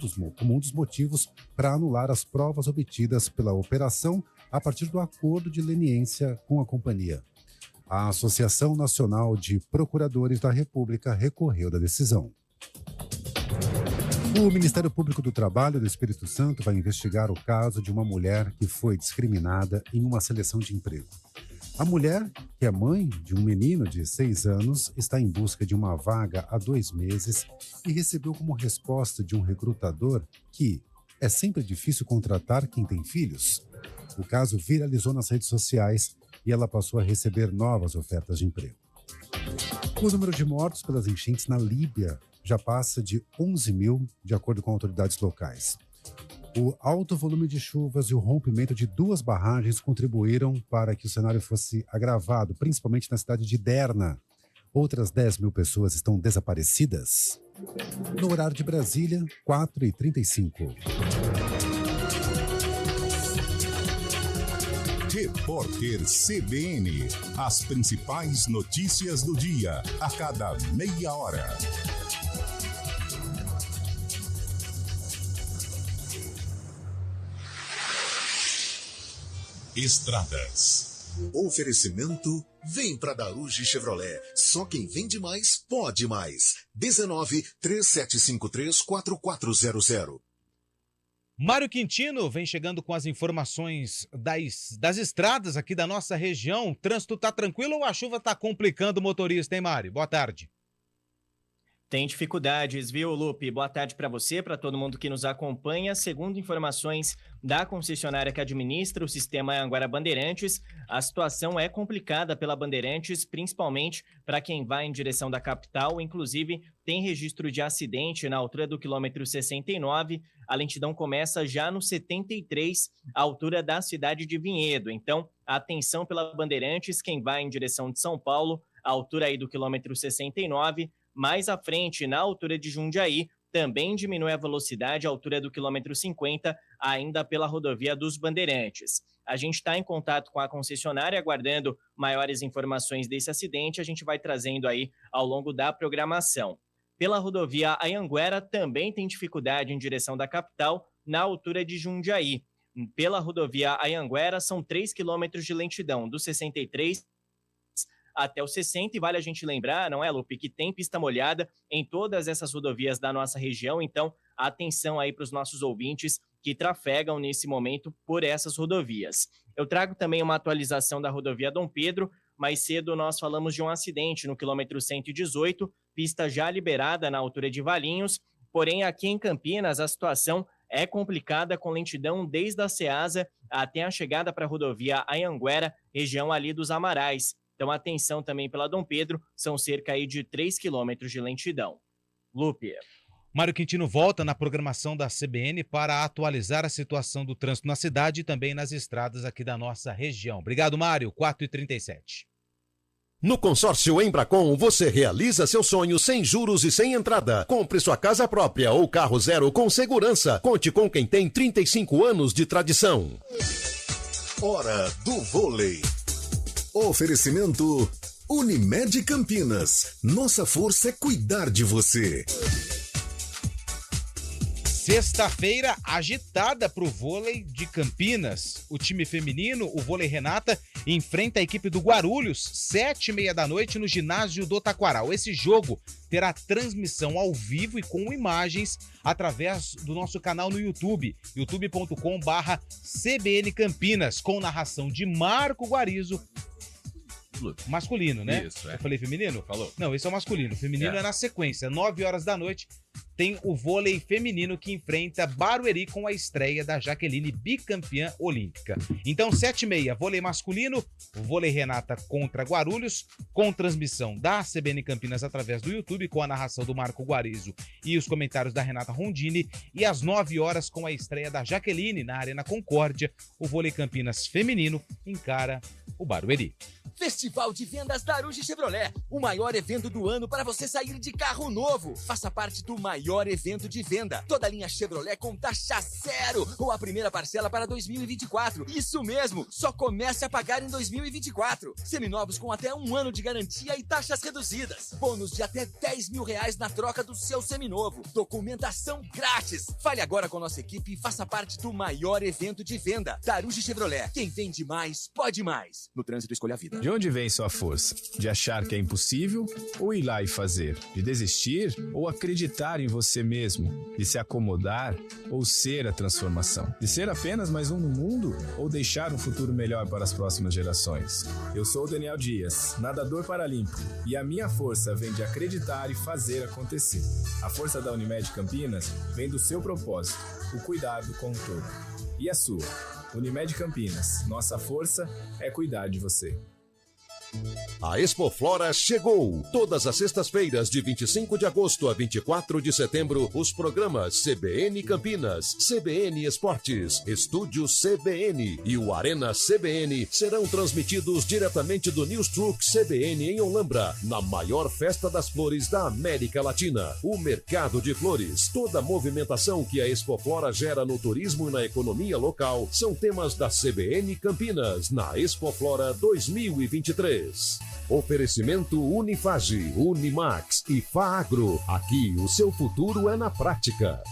Speaker 13: dos motivos para anular as provas obtidas pela operação a partir do acordo de leniência com a companhia. A Associação Nacional de Procuradores da República recorreu da decisão. O Ministério Público do Trabalho do Espírito Santo vai investigar o caso de uma mulher que foi discriminada em uma seleção de emprego. A mulher, que é mãe de um menino de 6 anos, está em busca de uma vaga há 2 meses e recebeu como resposta de um recrutador que é sempre difícil contratar quem tem filhos. O caso viralizou nas redes sociais e ela passou a receber novas ofertas de emprego. O número de mortos pelas enchentes na Líbia já passa de 11 mil, de acordo com autoridades locais. O alto volume de chuvas e o rompimento de 2 barragens contribuíram para que o cenário fosse agravado, principalmente na cidade de Derna. Outras 10 mil pessoas estão desaparecidas. No horário de Brasília, 4h35.
Speaker 1: Repórter CBN. As principais notícias do dia, a cada meia hora. Estradas.
Speaker 10: Oferecimento: vem pra Daruge Chevrolet. Só quem vende mais, pode mais. 19-3753-4400.
Speaker 2: Mário Quintino vem chegando com as informações das estradas aqui da nossa região. O trânsito tá tranquilo ou a chuva tá complicando o motorista, hein, Mário? Boa tarde.
Speaker 14: Tem dificuldades, viu, Lupe? Boa tarde para você, para todo mundo que nos acompanha. Segundo informações da concessionária que administra o sistema Anhanguera Bandeirantes, a situação é complicada pela Bandeirantes, principalmente para quem vai em direção da capital. Inclusive, tem registro de acidente na altura do quilômetro 69. A lentidão começa já no 73, à altura da cidade de Vinhedo. Então, atenção pela Bandeirantes, quem vai em direção de São Paulo, à altura aí do quilômetro 69. Mais à frente, na altura de Jundiaí, também diminui a velocidade à altura do quilômetro 50, ainda pela rodovia dos Bandeirantes. A gente está em contato com a concessionária, aguardando maiores informações desse acidente. A gente vai trazendo aí ao longo da programação. Pela rodovia Anhanguera, também tem dificuldade em direção da capital, na altura de Jundiaí. Pela rodovia Anhanguera, são 3 quilômetros de lentidão, do 63 até o 60, e vale a gente lembrar, não é, Lupe, que tem pista molhada em todas essas rodovias da nossa região, então atenção aí para os nossos ouvintes que trafegam nesse momento por essas rodovias. Eu trago também uma atualização da rodovia Dom Pedro. Mais cedo nós falamos de um acidente no quilômetro 118, pista já liberada na altura de Valinhos, porém aqui em Campinas a situação é complicada, com lentidão desde a Ceasa até a chegada para a rodovia Anhanguera, região ali dos Amarais. Então, atenção também pela Dom Pedro, são cerca aí de 3 quilômetros de lentidão. Lupe.
Speaker 2: Mário Quintino volta na programação da CBN para atualizar a situação do trânsito na cidade e também nas estradas aqui da nossa região. Obrigado, Mário. 4h37.
Speaker 10: No consórcio Embracon, você realiza seu sonho sem juros e sem entrada. Compre sua casa própria ou carro zero com segurança. Conte com quem tem 35 anos de tradição.
Speaker 11: Hora do vôlei. Oferecimento Unimed Campinas. Nossa força é cuidar de você.
Speaker 2: Sexta-feira agitada para o vôlei de Campinas. O time feminino, o Vôlei Renata, enfrenta a equipe do Guarulhos, 7h30 no ginásio do Taquaral. Esse jogo terá transmissão ao vivo e com imagens através do nosso canal no YouTube, youtube.com/CBN Campinas, com narração de Marco Guarizo.
Speaker 6: Lupe?
Speaker 2: Masculino, né?
Speaker 6: Isso,
Speaker 2: Eu falei feminino?
Speaker 6: Falou.
Speaker 2: Não, esse é o masculino. O feminino é na sequência. 9 horas da noite tem o vôlei feminino que enfrenta Barueri com a estreia da Jaqueline, bicampeã olímpica. Então, 7h30, vôlei masculino, o vôlei Renata contra Guarulhos, com transmissão da CBN Campinas através do YouTube, com a narração do Marco Guarizo e os comentários da Renata Rondini. E às 9 horas, com a estreia da Jaqueline na Arena Concórdia, o vôlei Campinas feminino encara o Barueri.
Speaker 15: Festival de Vendas Daruge Chevrolet, o maior evento do ano para você sair de carro novo. Faça parte do maior evento de venda. Toda a linha Chevrolet com taxa zero ou a primeira parcela para 2024. Isso mesmo, só comece a pagar em 2024. Seminovos com até 1 ano de garantia e taxas reduzidas. Bônus de até R$10.000 na troca do seu seminovo. Documentação grátis. Fale agora com nossa equipe e faça parte do maior evento de venda. Daruge Chevrolet, quem vende mais, pode mais. No trânsito, escolha a vida.
Speaker 16: De onde vem sua força? De achar que é impossível ou ir lá e fazer? De desistir ou acreditar em você mesmo? De se acomodar ou ser a transformação? De ser apenas mais um no mundo ou deixar um futuro melhor para as próximas gerações? Eu sou o Daniel Dias, nadador paralímpico, e a minha força vem de acreditar e fazer acontecer. A força da Unimed Campinas vem do seu propósito, o cuidado com o todo. E a sua? Unimed Campinas, nossa força é cuidar de você.
Speaker 10: A Expoflora chegou! Todas as sextas-feiras, de 25 de agosto a 24 de setembro, os programas CBN Campinas, CBN Esportes, Estúdio CBN e o Arena CBN serão transmitidos diretamente do News Truck CBN em Olambra, na maior festa das flores da América Latina, o Mercado de Flores. Toda a movimentação que a Expoflora gera no turismo e na economia local são temas da CBN Campinas, na Expoflora 2023. Oferecimento Unifage, Unimax e Faagro. Aqui o seu futuro é na prática.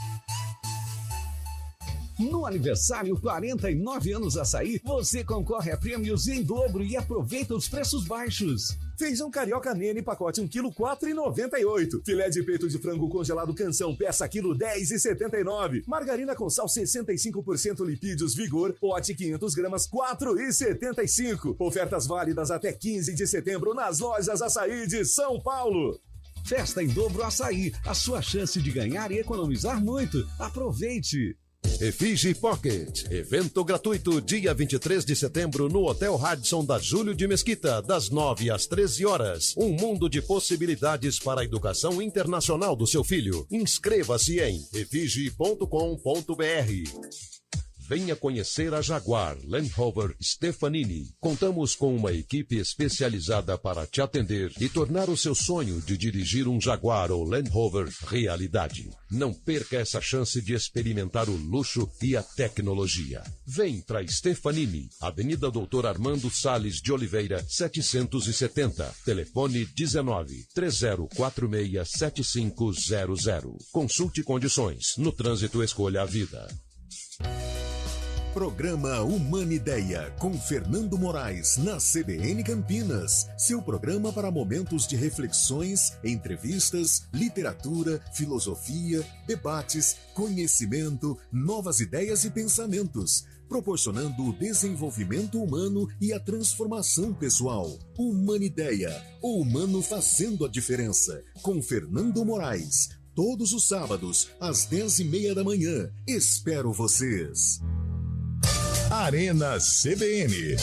Speaker 17: No aniversário 49 anos Açaí, você concorre a prêmios em dobro e aproveita os preços baixos.
Speaker 18: Feijão carioca Nene, pacote 1 kg, R$ 4,98. Filé de peito de frango congelado Canção, peça quilo, R$ 10,79. Margarina com sal 65% lipídios Vigor, pote 500 gramas, R$ 4,75. Ofertas válidas até 15 de setembro nas lojas Açaí de São Paulo.
Speaker 17: Festa em dobro Açaí, a sua chance de ganhar e economizar muito. Aproveite!
Speaker 10: Efige Pocket, evento gratuito, dia 23 de setembro no Hotel Radisson da Júlio de Mesquita, das 9 às 13 horas. Um mundo de possibilidades para a educação internacional do seu filho. Inscreva-se em efige.com.br. Venha conhecer a Jaguar Land Rover Stefanini. Contamos com uma equipe especializada para te atender e tornar o seu sonho de dirigir um Jaguar ou Land Rover realidade. Não perca essa chance de experimentar o luxo e a tecnologia. Vem para Stefanini, Avenida Doutor Armando Salles de Oliveira, 770. Telefone 19-3046-7500. Consulte condições. No trânsito, escolha a vida.
Speaker 1: Programa Humanideia, com Fernando Moraes, na CBN Campinas. Seu programa para momentos de reflexões, entrevistas, literatura, filosofia, debates, conhecimento, novas ideias e pensamentos, proporcionando o desenvolvimento humano e a transformação pessoal. Humanideia, o humano fazendo a diferença, com Fernando Moraes. Todos os sábados, às 10h30 da manhã. Espero vocês. Arena CBN.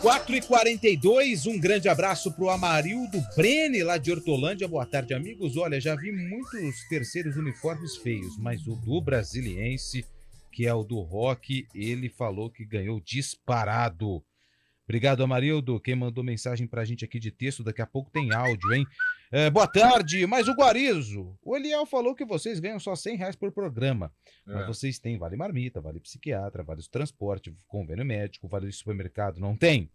Speaker 2: Quatro e 42, um grande abraço pro Amarildo Brene, lá de Hortolândia. Boa tarde, amigos. Olha, já vi muitos terceiros uniformes feios, mas o do Brasiliense, que é o do Rock, ele falou que ganhou disparado. Obrigado, Amarildo. Quem mandou mensagem pra gente aqui de texto, daqui a pouco tem áudio, hein? Boa tarde, mas o Guarizo, o Eliel falou que vocês ganham só R$100 por programa, mas vocês têm vale marmita, vale psiquiatra, vale transporte, convênio médico, vale supermercado, não tem?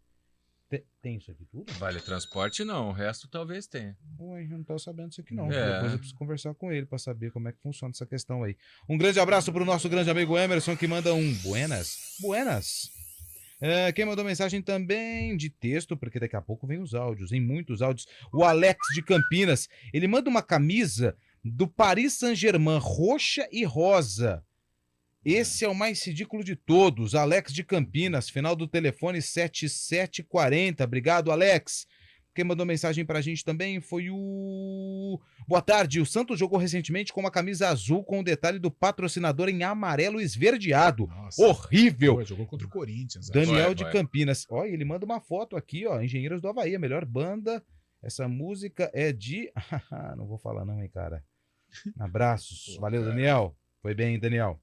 Speaker 2: Tem isso aqui tudo?
Speaker 6: Vale transporte não, o resto talvez tenha.
Speaker 2: Ui, eu não tô sabendo isso aqui não, depois eu preciso conversar com ele para saber como é que funciona essa questão aí. Um grande abraço pro nosso grande amigo Emerson, que manda um buenas. Quem mandou mensagem também de texto, porque daqui a pouco vem os áudios, em muitos áudios. O Alex de Campinas, ele manda uma camisa do Paris Saint-Germain, roxa e rosa. Esse é o mais ridículo de todos. Alex de Campinas, final do telefone 7740. Obrigado, Alex. Quem mandou mensagem pra gente também foi o... Boa tarde, o Santos jogou recentemente com uma camisa azul com o detalhe do patrocinador em amarelo esverdeado.
Speaker 3: Nossa,
Speaker 2: horrível.
Speaker 3: Jogou contra o Corinthians.
Speaker 2: Daniel de Campinas. Olha, ele manda uma foto aqui, ó. Engenheiros do Havaí, a melhor banda. Essa música é de... Não vou falar não, hein, cara. Abraços. Valeu, Daniel. Foi bem, Daniel.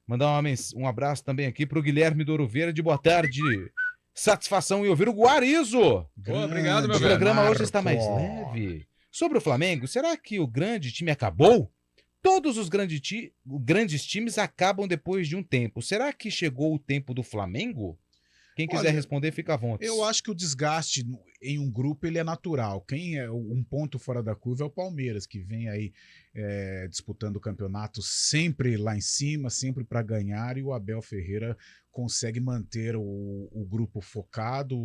Speaker 2: Mandar um abraço também aqui pro Guilherme do Ouro Verde. Boa tarde. Satisfação em ouvir o Guarizo.
Speaker 6: Obrigado, meu
Speaker 2: O
Speaker 6: velho.
Speaker 2: programa hoje está mais leve. Sobre o Flamengo, será que o grande time acabou? Todos os grandes times acabam depois de um tempo. Será que chegou o tempo do Flamengo? Quem quiser responder, fica à vontade.
Speaker 3: Eu acho que o desgaste em um grupo ele é natural. Quem é um ponto fora da curva é o Palmeiras, que vem aí disputando o campeonato sempre lá em cima, sempre para ganhar, e o Abel Ferreira consegue manter o grupo focado,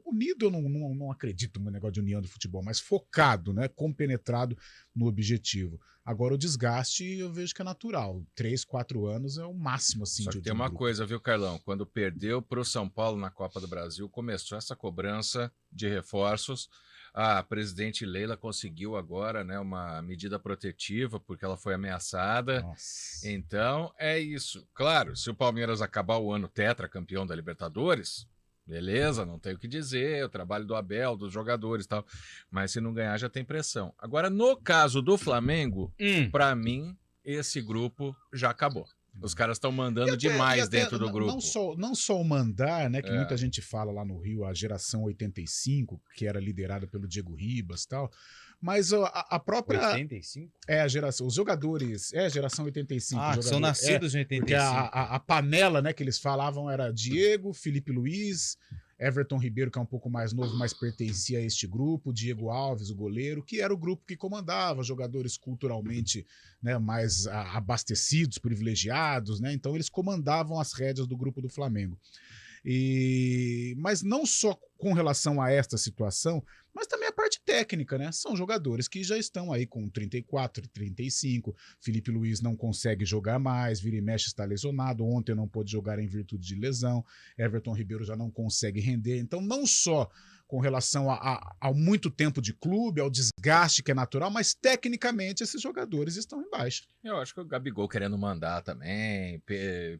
Speaker 3: unido. Eu não acredito no negócio de união de futebol, mas focado, né, compenetrado no objetivo. Agora o desgaste eu vejo que é natural. 3, 4 anos é o máximo assim.
Speaker 6: Só que tem uma coisa, viu, Carlão? Quando perdeu para o São Paulo na Copa do Brasil, começou essa cobrança de reforços. A presidente Leila conseguiu agora, né, uma medida protetiva porque ela foi ameaçada.
Speaker 3: Nossa.
Speaker 6: Então é isso. Claro, se o Palmeiras acabar o ano tetracampeão da Libertadores, beleza, não tem o que dizer, o trabalho do Abel, dos jogadores e tal, mas se não ganhar já tem pressão. Agora, no caso do Flamengo, pra mim, esse grupo já acabou. Os caras estão mandando demais dentro do grupo.
Speaker 3: Não só o mandar, né, que muita gente fala lá no Rio, a geração 85, que era liderada pelo Diego Ribas e tal, mas a própria...
Speaker 2: 85?
Speaker 3: A geração, os jogadores, a geração 85.
Speaker 2: Ah, são nascidos em 85.
Speaker 3: Porque a panela, né, que eles falavam era Diego, Felipe Luiz, Everton Ribeiro, que é um pouco mais novo, mas pertencia a este grupo, Diego Alves, o goleiro, que era o grupo que comandava, jogadores culturalmente, né, mais abastecidos, privilegiados, né, então eles comandavam as rédeas do grupo do Flamengo. Mas não só com relação a esta situação, mas também a parte técnica, né? São jogadores que já estão aí com 34, 35. Felipe Luiz não consegue jogar mais, vira e mexe está lesionado. Ontem não pôde jogar em virtude de lesão. Everton Ribeiro já não consegue render. Então, não só com relação ao muito tempo de clube, ao desgaste que é natural, mas tecnicamente esses jogadores estão em baixa.
Speaker 6: Eu acho que o Gabigol querendo mandar também,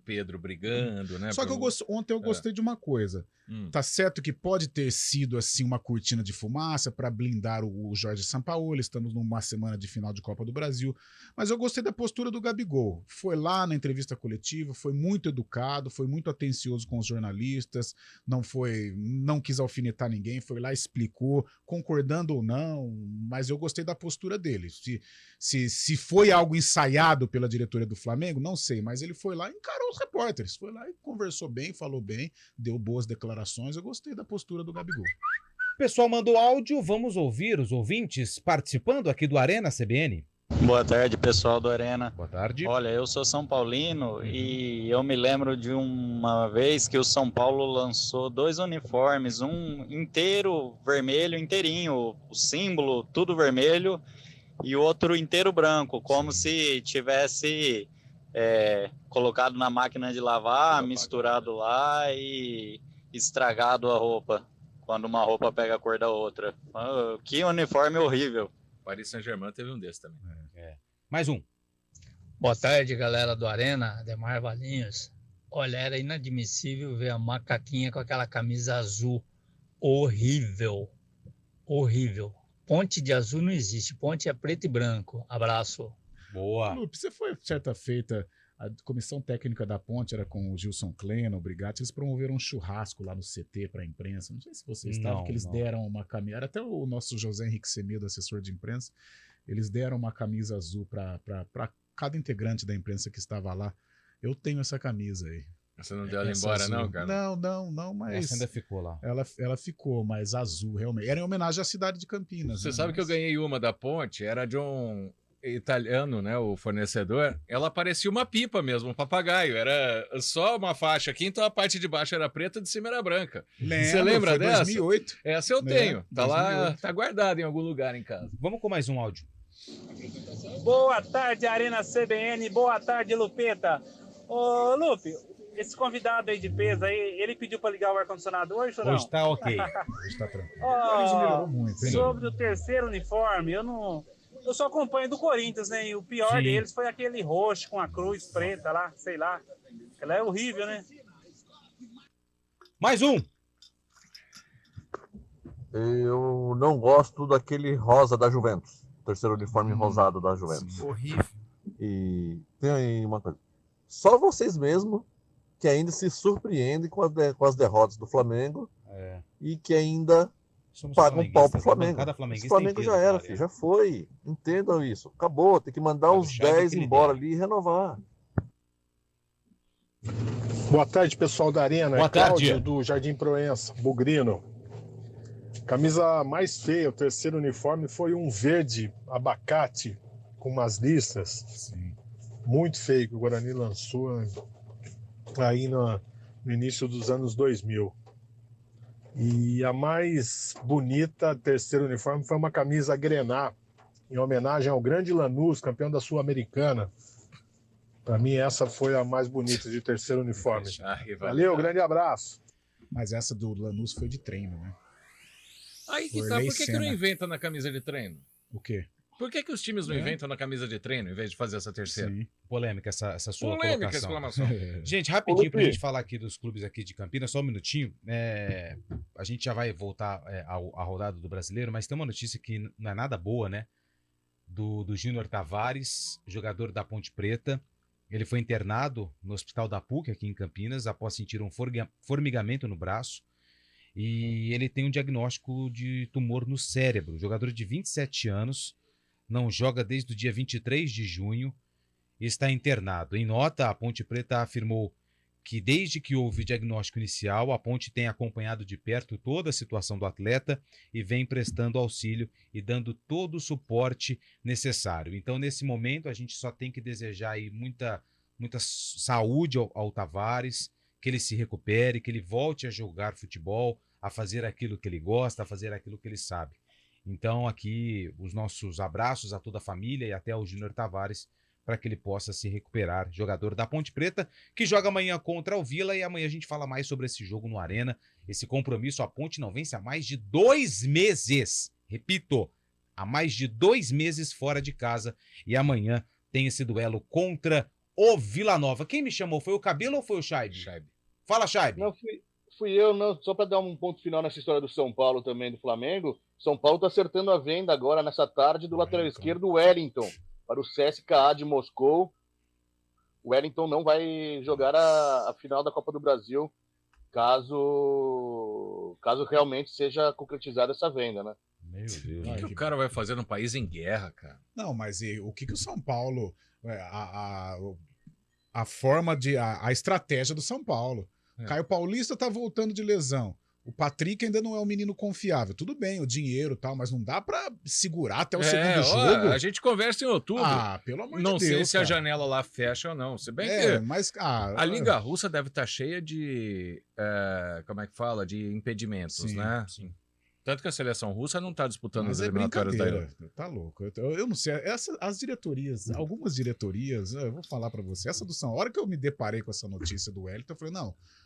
Speaker 6: Pedro brigando, né?
Speaker 3: Só que ontem eu gostei de uma coisa. Tá certo que pode ter sido assim uma cortina de fumaça para blindar o Jorge Sampaoli, estamos numa semana de final de Copa do Brasil, mas eu gostei da postura do Gabigol. Foi lá na entrevista coletiva, foi muito educado, foi muito atencioso com os jornalistas, não quis alfinetar ninguém, foi lá, explicou, concordando ou não, mas eu gostei da postura dele. Se foi algo ensaiado pela diretoria do Flamengo, não sei, mas ele foi lá e encarou os repórteres, foi lá e conversou bem, falou bem, deu boas declarações. Eu gostei da postura do Gabigol.
Speaker 2: O pessoal mandou áudio, vamos ouvir os ouvintes participando aqui do Arena CBN.
Speaker 19: Boa tarde, pessoal do Arena.
Speaker 2: Boa tarde.
Speaker 19: Olha, eu sou São Paulino e eu me lembro de uma vez que o São Paulo lançou 2 uniformes, um inteiro vermelho, inteirinho, o símbolo tudo vermelho e o outro inteiro branco, como se tivesse colocado na máquina de lavar, misturado lá e estragado a roupa, quando uma roupa pega a cor da outra. Que uniforme horrível.
Speaker 6: Paris Saint-Germain teve um desses também.
Speaker 2: Mais um.
Speaker 20: Boa tarde, galera do Arena, Ademar Valinhos. Olha, era inadmissível ver a macaquinha com aquela camisa azul. Horrível. Horrível. Ponte de azul não existe, ponte é preto e branco. Abraço.
Speaker 2: Boa.
Speaker 3: Lupe, você foi certa feita, a comissão técnica da Ponte era com o Gilson Kleno, o Brigatti, eles promoveram um churrasco lá no CT para a imprensa, não sei se você estava, que eles deram uma camisa, era até o nosso José Henrique Semedo, assessor de imprensa, eles deram uma camisa azul para cada integrante da imprensa que estava lá. Eu tenho essa camisa aí.
Speaker 6: Você não deu ela embora,
Speaker 3: azul.
Speaker 6: Não, cara?
Speaker 3: Não, mas...
Speaker 2: Essa ainda ficou lá.
Speaker 3: Ela ficou, mas azul, realmente. Era em homenagem à cidade de Campinas.
Speaker 6: Você sabe que eu ganhei uma da Ponte, era de um italiano, né, o fornecedor, ela parecia uma pipa mesmo, um papagaio, era só uma faixa aqui, então a parte de baixo era preta, de cima era branca. Você lembra
Speaker 3: foi
Speaker 6: dessa?
Speaker 3: 2008.
Speaker 6: Essa eu tenho, tá
Speaker 3: 2008.
Speaker 6: lá, tá guardada em algum lugar em casa.
Speaker 2: Vamos com mais um áudio.
Speaker 21: Boa tarde, Arena CBN, boa tarde, Lupeta. Ô, Lupe, esse convidado aí de peso aí, ele pediu pra ligar o ar-condicionado hoje ou não?
Speaker 2: Hoje tá ok.
Speaker 3: Hoje tá tranquilo.
Speaker 21: Ó,
Speaker 3: muito, hein?
Speaker 21: sobre o terceiro uniforme, eu só acompanho do Corinthians, né? E o pior
Speaker 2: Sim.
Speaker 21: deles foi aquele roxo com a cruz preta lá, sei lá. Ela é horrível, né?
Speaker 2: Mais um.
Speaker 22: Eu não gosto daquele rosa da Juventus. Terceiro uniforme rosado da Juventus.
Speaker 5: Horrível.
Speaker 22: E tem aí uma coisa. Só vocês mesmo que ainda se surpreendem com as derrotas do Flamengo e que ainda pagam um pau pro Flamengo. O Flamengo já era, filho, já foi. Entendam isso. Acabou. Tem que mandar os 10 embora ali e renovar.
Speaker 23: Boa tarde, pessoal da Arena.
Speaker 2: Boa tarde.
Speaker 23: Cláudio, do Jardim Proença, Bugrino. Camisa mais feia, o terceiro uniforme, foi um verde abacate com umas listras.
Speaker 3: Sim.
Speaker 23: Muito feio que o Guarani lançou aí no início dos anos 2000. E a mais bonita, terceiro uniforme, foi uma camisa grená, em homenagem ao grande Lanús, campeão da Sul-Americana. Para mim, essa foi a mais bonita de terceiro uniforme. Valeu, grande abraço.
Speaker 3: Mas essa do Lanús foi de treino, né?
Speaker 6: Aí que
Speaker 3: Por
Speaker 6: tá,
Speaker 3: lei
Speaker 6: por que
Speaker 3: Senna.
Speaker 6: não inventa na camisa de treino?
Speaker 3: O quê?
Speaker 6: Por que os times não inventam na camisa de treino em vez de fazer essa terceira?
Speaker 3: Sim.
Speaker 2: Polêmica essa sua
Speaker 6: Polêmica,
Speaker 2: colocação.
Speaker 6: exclamação.
Speaker 2: Gente, rapidinho pra gente falar aqui dos clubes aqui de Campinas, só um minutinho. A gente já vai voltar à rodada do Brasileiro, mas tem uma notícia que não é nada boa, né? Do Júnior Tavares, jogador da Ponte Preta. Ele foi internado no Hospital da PUC, aqui em Campinas, após sentir um formigamento no braço. E ele tem um diagnóstico de tumor no cérebro. Jogador de 27 anos, não joga desde o dia 23 de junho e está internado. Em nota, a Ponte Preta afirmou que desde que houve o diagnóstico inicial, a Ponte tem acompanhado de perto toda a situação do atleta e vem prestando auxílio e dando todo o suporte necessário. Então, nesse momento, a gente só tem que desejar aí muita saúde ao Tavares, que ele se recupere, que ele volte a jogar futebol, a fazer aquilo que ele gosta, a fazer aquilo que ele sabe. Então, aqui, os nossos abraços a toda a família e até ao Júnior Tavares, para que ele possa se recuperar. Jogador da Ponte Preta, que joga amanhã contra o Vila, e amanhã a gente fala mais sobre esse jogo no Arena. Esse compromisso, a Ponte não vence há mais de 2 meses. Repito, há mais de 2 meses fora de casa. E amanhã tem esse duelo contra o Vila Nova. Quem me chamou? Foi o Cabelo ou foi o Chaib? Fala, Chaib.
Speaker 4: Não, fui eu, não. Só para dar um ponto final nessa história do São Paulo também, do Flamengo. São Paulo está acertando a venda agora, nessa tarde, do lateral esquerdo Wellington, para o CSKA de Moscou. O Wellington não vai jogar a final da Copa do Brasil, caso realmente seja concretizada essa venda, né?
Speaker 6: Meu Deus. O que o cara vai fazer num país em guerra, cara?
Speaker 3: Não, mas o que o São Paulo... A forma de... A estratégia do São Paulo. Caio Paulista tá voltando de lesão. O Patrick ainda não é um menino confiável. Tudo bem, o dinheiro e tal, mas não dá pra segurar até o segundo jogo.
Speaker 6: A gente conversa em outubro.
Speaker 3: Ah, pelo amor de Deus.
Speaker 6: Não sei se
Speaker 3: cara.
Speaker 6: a janela lá fecha ou não. Se bem que
Speaker 3: mas
Speaker 6: a Liga Russa deve estar cheia de... como é que fala? De impedimentos,
Speaker 3: sim,
Speaker 6: né?
Speaker 3: Sim.
Speaker 6: Tanto que a seleção russa não está disputando
Speaker 3: Mas
Speaker 6: as eliminatórias da Euro.
Speaker 3: Tá louco. Eu não sei. As diretorias, algumas diretorias, eu vou falar pra você. Essa do São, a hora que eu me deparei com essa notícia do Wellington, eu falei,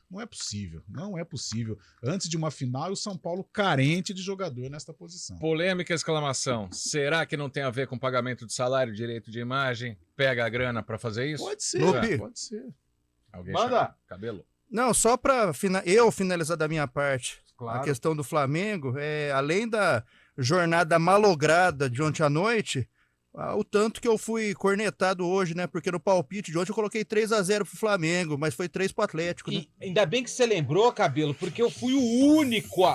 Speaker 3: não é possível. Não é possível. Antes de uma final, o São Paulo carente de jogador nesta posição.
Speaker 6: Polêmica, exclamação. Será que não tem a ver com pagamento de salário, direito de imagem? Pega a grana pra fazer isso?
Speaker 3: Pode ser, pode ser.
Speaker 6: Alguém
Speaker 5: Manda.
Speaker 6: chama? Cabelo?
Speaker 5: Não, só para eu finalizar da minha parte,
Speaker 6: Claro.
Speaker 5: a questão do Flamengo, além da jornada malograda de ontem à noite, o tanto que eu fui cornetado hoje, né? Porque no palpite de ontem eu coloquei 3-0 pro Flamengo, mas foi 3 pro Atlético, né?
Speaker 2: Ainda bem que você lembrou, Cabelo, porque eu fui o único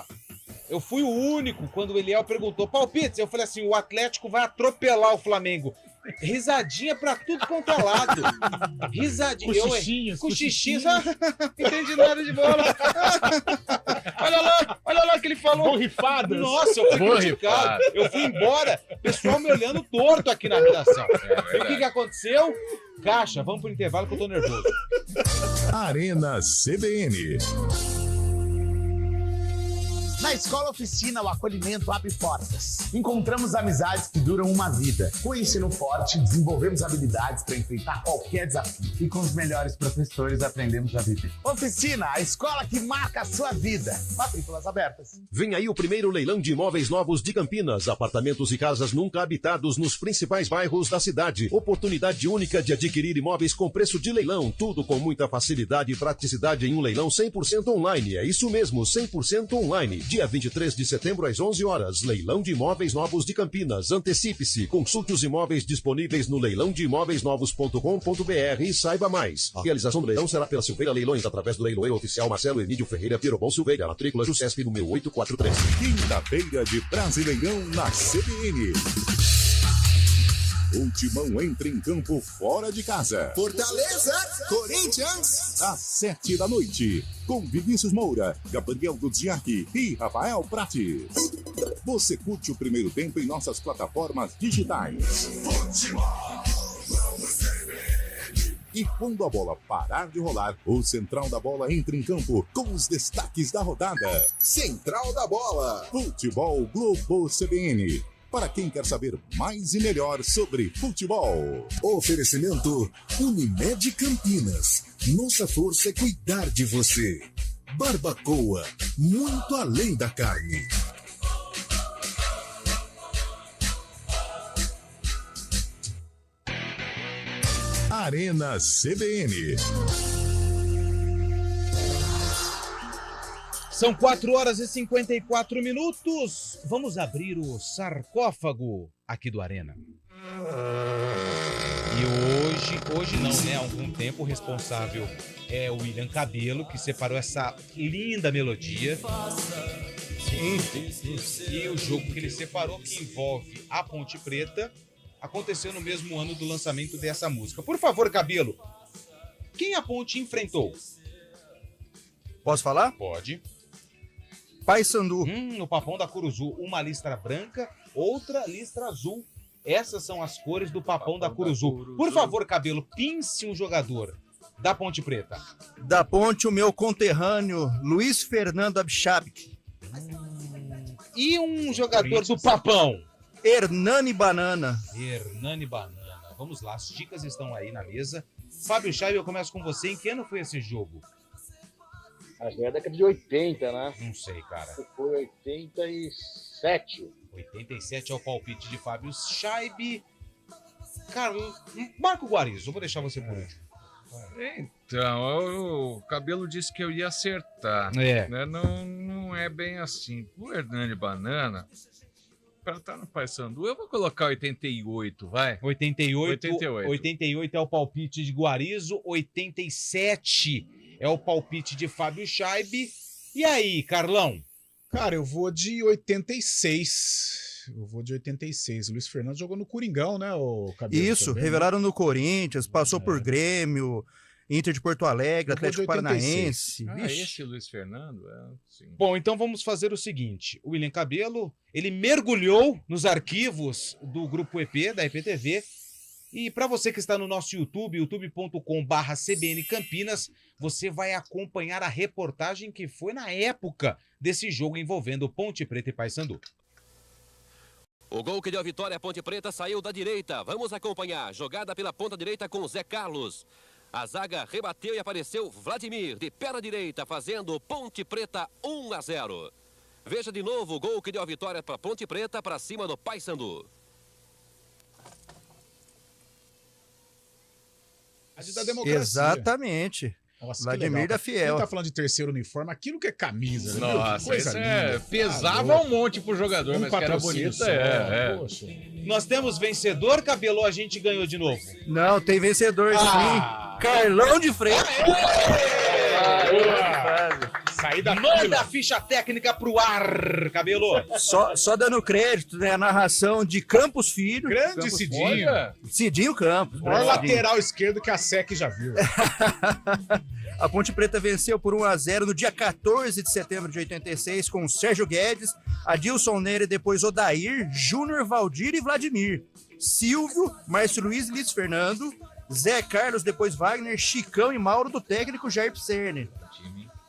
Speaker 2: quando o Eliel perguntou palpites. Eu falei assim, o Atlético vai atropelar o Flamengo. Risadinha pra tudo quanto é lado. Risadinha. Cochichinhos. Entendi nada de bola. Olha lá que ele falou.
Speaker 21: Borrifadas.
Speaker 2: Nossa, eu fui criticado. Eu fui embora. Pessoal me olhando torto aqui na redação. E o que aconteceu? Caixa, vamos pro intervalo que eu tô nervoso.
Speaker 1: Arena CBN.
Speaker 8: Na Na Escola Oficina, o acolhimento abre portas. Encontramos amizades que duram uma vida. Com o ensino forte, desenvolvemos habilidades para enfrentar qualquer desafio. E com os melhores professores, aprendemos a viver. Oficina, a escola que marca a sua vida. Matrículas abertas.
Speaker 10: Vem aí o primeiro leilão de imóveis novos de Campinas. Apartamentos e casas nunca habitados nos principais bairros da cidade. Oportunidade única de adquirir imóveis com preço de leilão. Tudo com muita facilidade e praticidade em um leilão 100% online. É isso mesmo, 100% online. Dia 23 de setembro às 11 horas. Leilão de imóveis novos de Campinas. Antecipe-se. Consulte os imóveis disponíveis no leilãodeimoveisnovos.com.br e saiba mais. A realização do leilão será pela Silveira Leilões através do leiloeiro oficial Marcelo Emílio Ferreira Pirobon Silveira. Matrícula Jusesp número 843.
Speaker 1: Quinta-feira de Brasileirão na CBN. O Timão entra em campo fora de casa.
Speaker 7: Fortaleza, Corinthians.
Speaker 1: Às 7 da noite, com Vinícius Moura, Gabriel Dudziak e Rafael Prates. Você curte o primeiro tempo em nossas plataformas digitais. E quando a bola parar de rolar, o Central da Bola entra em campo com os destaques da rodada.
Speaker 7: Central da Bola.
Speaker 1: Futebol Globo CBN. Para quem quer saber mais e melhor sobre futebol.
Speaker 7: Oferecimento Unimed Campinas. Nossa força é cuidar de você. Barbacoa, muito além da carne.
Speaker 1: Arena CBN.
Speaker 2: São 4 horas e 54 minutos. Vamos abrir o sarcófago aqui do Arena. E hoje não, né? Há algum tempo o responsável é o William Cabelo, que separou essa linda melodia. Sim. E o jogo que ele separou, que envolve a Ponte Preta, aconteceu no mesmo ano do lançamento dessa música. Por favor, Cabelo, quem a Ponte enfrentou?
Speaker 5: Posso falar?
Speaker 2: Pode.
Speaker 5: Paysandu.
Speaker 2: No Papão da Curuzu, uma listra branca, outra listra azul. Essas são as cores do Papão da Curuzu. Por favor, Cabelo, pince um jogador da Ponte Preta.
Speaker 5: Da Ponte, o meu conterrâneo, Luiz Fernando Abchabic.
Speaker 2: E um jogador do Papão?
Speaker 5: Hernani Banana.
Speaker 2: Hernani Banana. Vamos lá, as dicas estão aí na mesa. Fábio Chave, eu começo com você. Em que ano foi esse jogo?
Speaker 4: Acho que é a década de 80, né?
Speaker 2: Não sei, cara.
Speaker 4: Foi 87.
Speaker 2: 87 é o palpite de Fábio Scheibe. Cara, Marco Guarizo, eu vou deixar você por último.
Speaker 6: Então, o Cabelo disse que eu ia acertar.
Speaker 2: É.
Speaker 6: Né? Não é bem assim. O Hernani Banana, para estar no Paysandu, eu vou colocar 88, vai?
Speaker 2: 88 é o palpite de Guarizo, 87 é o palpite de Fábio Scheibe. E aí, Carlão?
Speaker 3: Cara, eu vou de 86. O Luiz Fernando jogou no Coringão, né, o Cabelo?
Speaker 5: Isso,
Speaker 3: também,
Speaker 5: revelaram no Corinthians, passou por Grêmio, Inter de Porto Alegre, Atlético Paranaense.
Speaker 6: Esse Luiz Fernando? Sim.
Speaker 2: Bom, então vamos fazer o seguinte. O William Cabelo, ele mergulhou nos arquivos do Grupo EP, da EPTV. E para você que está no nosso YouTube, youtube.com/CBN Campinas, você vai acompanhar a reportagem que foi na época desse jogo envolvendo Ponte Preta e Paysandu.
Speaker 9: O gol que deu a vitória à Ponte Preta saiu da direita. Vamos acompanhar. Jogada pela ponta direita com Zé Carlos. A zaga rebateu e apareceu Vladimir, de perna direita, fazendo Ponte Preta 1-0. Veja de novo o gol que deu a vitória para Ponte Preta para cima do Paysandu.
Speaker 3: Da democracia.
Speaker 5: Exatamente.
Speaker 3: Nossa,
Speaker 5: Vladimir da Fiel.
Speaker 3: Quem tá falando de terceiro uniforme, aquilo que é camisa.
Speaker 6: Nossa, isso pesava um monte pro jogador, mas que era bonito.
Speaker 3: Poxa.
Speaker 2: Nós temos vencedor, Cabelo, a gente ganhou de novo.
Speaker 5: Não, tem vencedor sim. Carlão de Freitas.
Speaker 2: Manda a ficha técnica pro ar, Cabelo.
Speaker 5: Só dando crédito, né? A narração de Campos Filho.
Speaker 3: Grande
Speaker 5: Campos
Speaker 3: Cidinho.
Speaker 5: Olha. Cidinho Campos.
Speaker 3: O maior lateral esquerdo que a SEC já viu.
Speaker 5: A Ponte Preta venceu por 1-0 no dia 14 de setembro de 86 com Sérgio Guedes, Adilson Nery, depois Odair, Júnior, Valdir e Vladimir. Silvio, Márcio Luiz e Luiz Fernando, Zé Carlos, depois Wagner, Chicão e Mauro do técnico Jair Pisserni.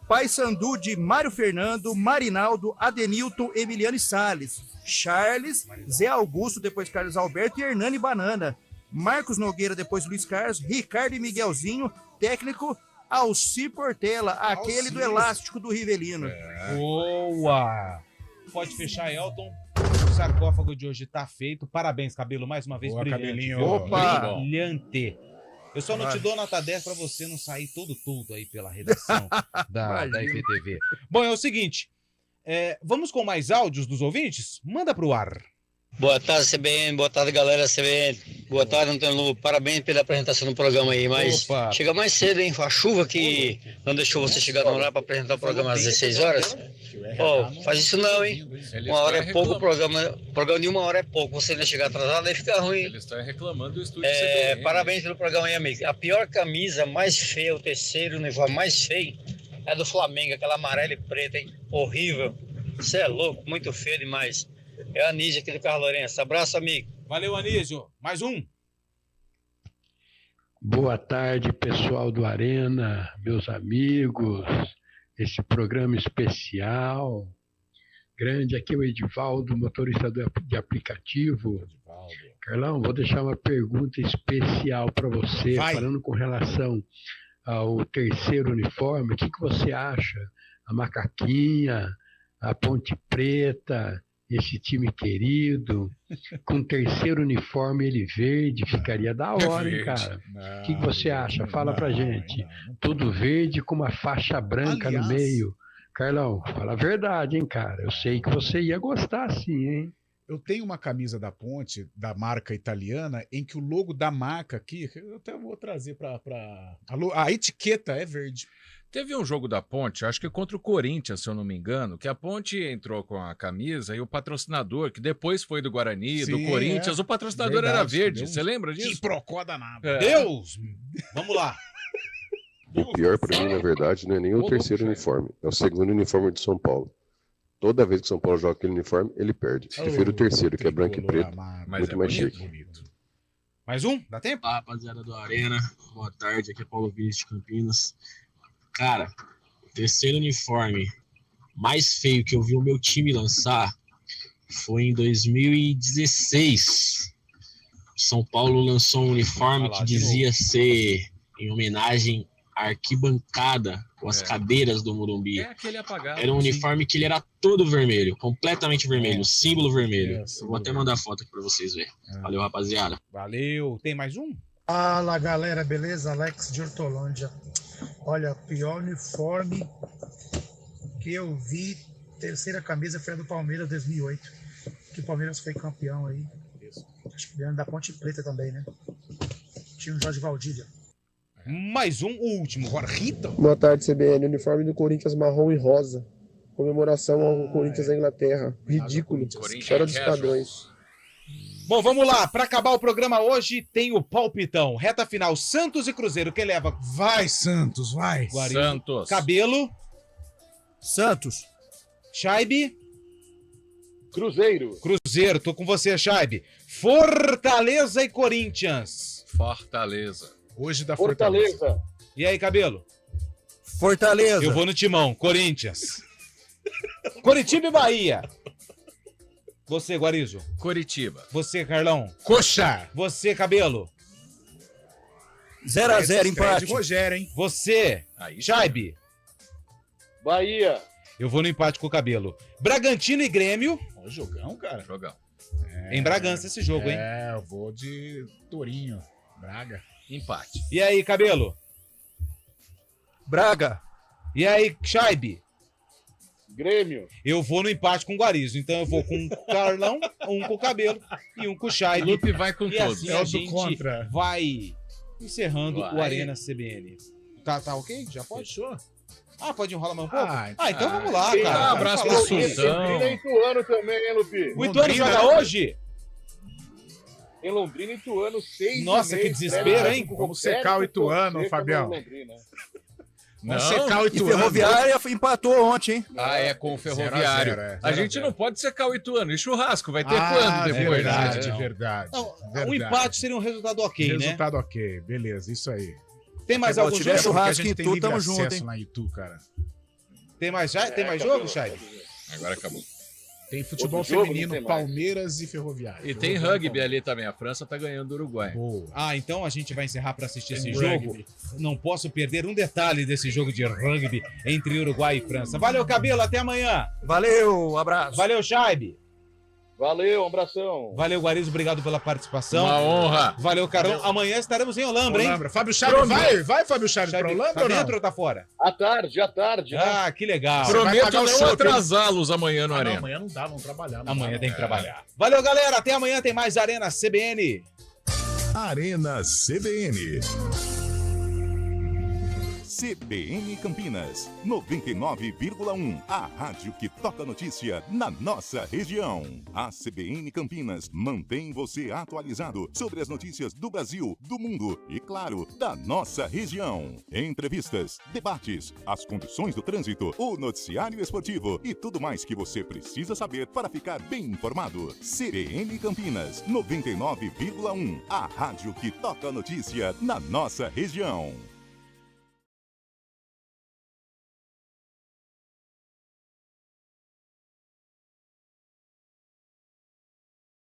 Speaker 5: Paysandu de Mário Fernando, Marinaldo, Adenilton, Emiliano e Salles. Charles, Zé Augusto, depois Carlos Alberto e Hernani Banana. Marcos Nogueira, depois Luiz Carlos, Ricardo e Miguelzinho, técnico Alci Portela, aquele do elástico do Rivelino.
Speaker 2: Boa! Pode fechar, Elton. O sarcófago de hoje tá feito. Parabéns, Cabelo, mais uma vez.
Speaker 3: Boa,
Speaker 2: brilhante.
Speaker 3: Cabelinho.
Speaker 5: Opa!
Speaker 2: Brilhante. Eu só não te dou nota 10 pra você não sair todo aí pela redação da IPTV. Bom, é o seguinte, vamos com mais áudios dos ouvintes? Manda pro ar.
Speaker 12: Boa tarde, CBN. Boa tarde, galera CBN. Boa tarde, Antônio Lu. Parabéns pela apresentação do programa aí, mas chega mais cedo, hein? A chuva que não deixou você chegar no horário para apresentar o programa às 16 horas. Faz isso não, hein? Uma hora é pouco, o programa de uma hora é pouco. Você ainda chegar atrasado, aí fica ruim.
Speaker 6: Eles estão reclamando do estúdio CBN.
Speaker 12: Parabéns pelo programa aí, amigo. A pior camisa mais feia, o terceiro uniforme mais feio, é do Flamengo, aquela amarela e preta, hein? Horrível. Você é louco, muito feio demais. É a Anísio aqui do Carlos Lourenço. Abraço, amigo.
Speaker 2: Valeu, Anísio. Mais um.
Speaker 13: Boa tarde, pessoal do Arena, meus amigos. Esse programa especial. Grande, aqui é o Edivaldo, motorista de aplicativo. Carlão, vou deixar uma pergunta especial para você, falando com relação ao terceiro uniforme. O que você acha? A macaquinha, a Ponte Preta, esse time querido, com o terceiro uniforme ele verde, ficaria da hora, hein, cara? O que você acha? Fala pra gente. Tudo verde com uma faixa branca no meio. Carlão, fala a verdade, hein, cara? Eu sei que você ia gostar sim, hein?
Speaker 3: Eu tenho uma camisa da Ponte, da marca italiana, em que o logo da marca aqui, eu até vou trazer a etiqueta é verde.
Speaker 6: Teve um jogo da Ponte, acho que contra o Corinthians, se eu não me engano, que a Ponte entrou com a camisa e o patrocinador, que depois foi do Guarani, do Corinthians, o patrocinador era verde. Você lembra disso?
Speaker 3: Que procó danado.
Speaker 2: Deus! Vamos lá.
Speaker 14: O pior pra mim, na verdade, não é nem o terceiro uniforme, é o segundo uniforme de São Paulo. Toda vez que São Paulo joga aquele uniforme, ele perde. Prefiro o terceiro, que é branco e preto, muito mais chique.
Speaker 2: Mais um? Dá tempo?
Speaker 24: Olá, rapaziada do Arena. Boa tarde, aqui é Paulo Vinícius de Campinas. Cara, o terceiro uniforme mais feio que eu vi o meu time lançar foi em 2016. São Paulo lançou um uniforme que dizia ser em homenagem à arquibancada com as cadeiras do Morumbi.
Speaker 6: Aquele apagado.
Speaker 24: Era um uniforme que ele era todo vermelho, completamente vermelho, símbolo vermelho. Eu vou até mandar foto aqui pra vocês verem. Valeu, rapaziada.
Speaker 2: Valeu. Tem mais um?
Speaker 25: Fala, galera, beleza? Alex de Hortolândia. Olha, o pior uniforme que eu vi, terceira camisa, foi a do Palmeiras 2008, que o Palmeiras foi campeão aí. Acho que ganhando da Ponte Preta também, né? Tinha o Jorge Valdívia.
Speaker 2: Mais um, o último. Agora, Rita.
Speaker 26: Boa tarde, CBN. Uniforme do Corinthians marrom e rosa. Comemoração ao Corinthians da Inglaterra. Ridículo. Fora dos padrões.
Speaker 2: Bom, vamos lá. Para acabar o programa hoje, tem o palpitão. Reta final, Santos e Cruzeiro. Quem leva?
Speaker 3: Vai, Santos, vai.
Speaker 2: Guarino.
Speaker 6: Santos.
Speaker 2: Cabelo.
Speaker 5: Santos.
Speaker 2: Chaibe.
Speaker 4: Cruzeiro.
Speaker 2: Cruzeiro, tô com você, Chaibe. Fortaleza e Corinthians.
Speaker 6: Fortaleza.
Speaker 3: Hoje da
Speaker 4: Fortaleza.
Speaker 2: E aí, Cabelo?
Speaker 5: Fortaleza.
Speaker 2: Eu vou no Timão, Corinthians. Coritiba e Bahia. Você, Guarizo.
Speaker 6: Coritiba.
Speaker 2: Você, Carlão.
Speaker 3: Coxa.
Speaker 2: Você, Cabelo.
Speaker 5: 0x0, empate.
Speaker 3: Rogério, hein?
Speaker 2: Você, Chaibe.
Speaker 4: Bahia.
Speaker 2: Eu vou no empate com o Cabelo. Bragantino e Grêmio.
Speaker 3: Ó, jogão, cara.
Speaker 6: Jogão.
Speaker 2: Em Bragança esse jogo, hein?
Speaker 3: Eu vou de Torinho. Braga.
Speaker 6: Empate.
Speaker 2: E aí, Cabelo?
Speaker 5: Braga.
Speaker 2: E aí, Chaibe?
Speaker 4: Grêmio.
Speaker 2: Eu vou no empate com o Guarizo. Então eu vou com o Carlão, um com o Cabelo e um com o Chaibe.
Speaker 6: Lupe vai com todos.
Speaker 2: Assim a gente vai encerrando o Arena CBN. Tá ok? Já pode?
Speaker 3: Fechou?
Speaker 2: Pode enrolar mais um pouco? Então vamos lá, cara.
Speaker 6: Um abraço pro Suzão.
Speaker 4: Londrina e Ituano também, hein, Lupi?
Speaker 2: O Ituano joga hoje?
Speaker 4: Em Londrina e Ituano, 6.
Speaker 2: Nossa, que desespero, hein?
Speaker 3: Vamos secar o Ituano, Fabião.
Speaker 6: Não,
Speaker 3: secar o Ituano.
Speaker 5: E Ferroviária empatou ontem, hein?
Speaker 6: É com o Ferroviário.
Speaker 3: 0x0,
Speaker 6: a gente não pode secar o Ituano. E churrasco, vai ter quando depois?
Speaker 3: Verdade.
Speaker 2: Um empate seria um resultado ok, né?
Speaker 3: Resultado ok, beleza, isso aí.
Speaker 2: Tem mais algum
Speaker 5: jogo? Se tiver churrasco em
Speaker 3: tem
Speaker 5: Itu,
Speaker 3: livre
Speaker 5: tamo junto,
Speaker 3: acesso
Speaker 5: hein?
Speaker 3: lá em Itu, cara.
Speaker 2: Tem mais jogo, Chay?
Speaker 6: Agora acabou.
Speaker 3: Tem futebol
Speaker 6: jogo,
Speaker 3: feminino, Palmeiras e Ferroviária.
Speaker 6: E tem rugby ali também. A França tá ganhando do Uruguai.
Speaker 3: Boa.
Speaker 2: Ah, então a gente vai encerrar para assistir esse
Speaker 3: rugby.
Speaker 2: jogo. Não posso perder um detalhe desse jogo de rugby entre Uruguai e França. Valeu, Cabelo, até amanhã.
Speaker 5: Valeu, um abraço.
Speaker 2: Valeu, Chaibe.
Speaker 4: Valeu, um abração.
Speaker 2: Valeu, Guarizo, obrigado pela participação.
Speaker 6: Uma honra.
Speaker 2: Valeu, Carlão. Amanhã estaremos em Olambra, hein?
Speaker 3: Fábio Chaves, vai, Fábio Chaves, pra Olambra
Speaker 2: tá
Speaker 3: ou não?
Speaker 2: dentro ou tá fora?
Speaker 4: À tarde. Né?
Speaker 2: Ah, que legal.
Speaker 6: Prometo não atrasá-los amanhã no Arena.
Speaker 3: Amanhã não dá, vamos trabalhar.
Speaker 2: Amanhã tem que trabalhar. Valeu, galera. Até amanhã tem mais Arena CBN.
Speaker 1: Arena CBN. CBN Campinas, 99,1. A rádio que toca notícia na nossa região. A CBN Campinas mantém você atualizado sobre as notícias do Brasil, do mundo e, claro, da nossa região. Entrevistas, debates, as condições do trânsito, o noticiário esportivo e tudo mais que você precisa saber para ficar bem informado. CBN Campinas, 99,1. A rádio que toca notícia na nossa região.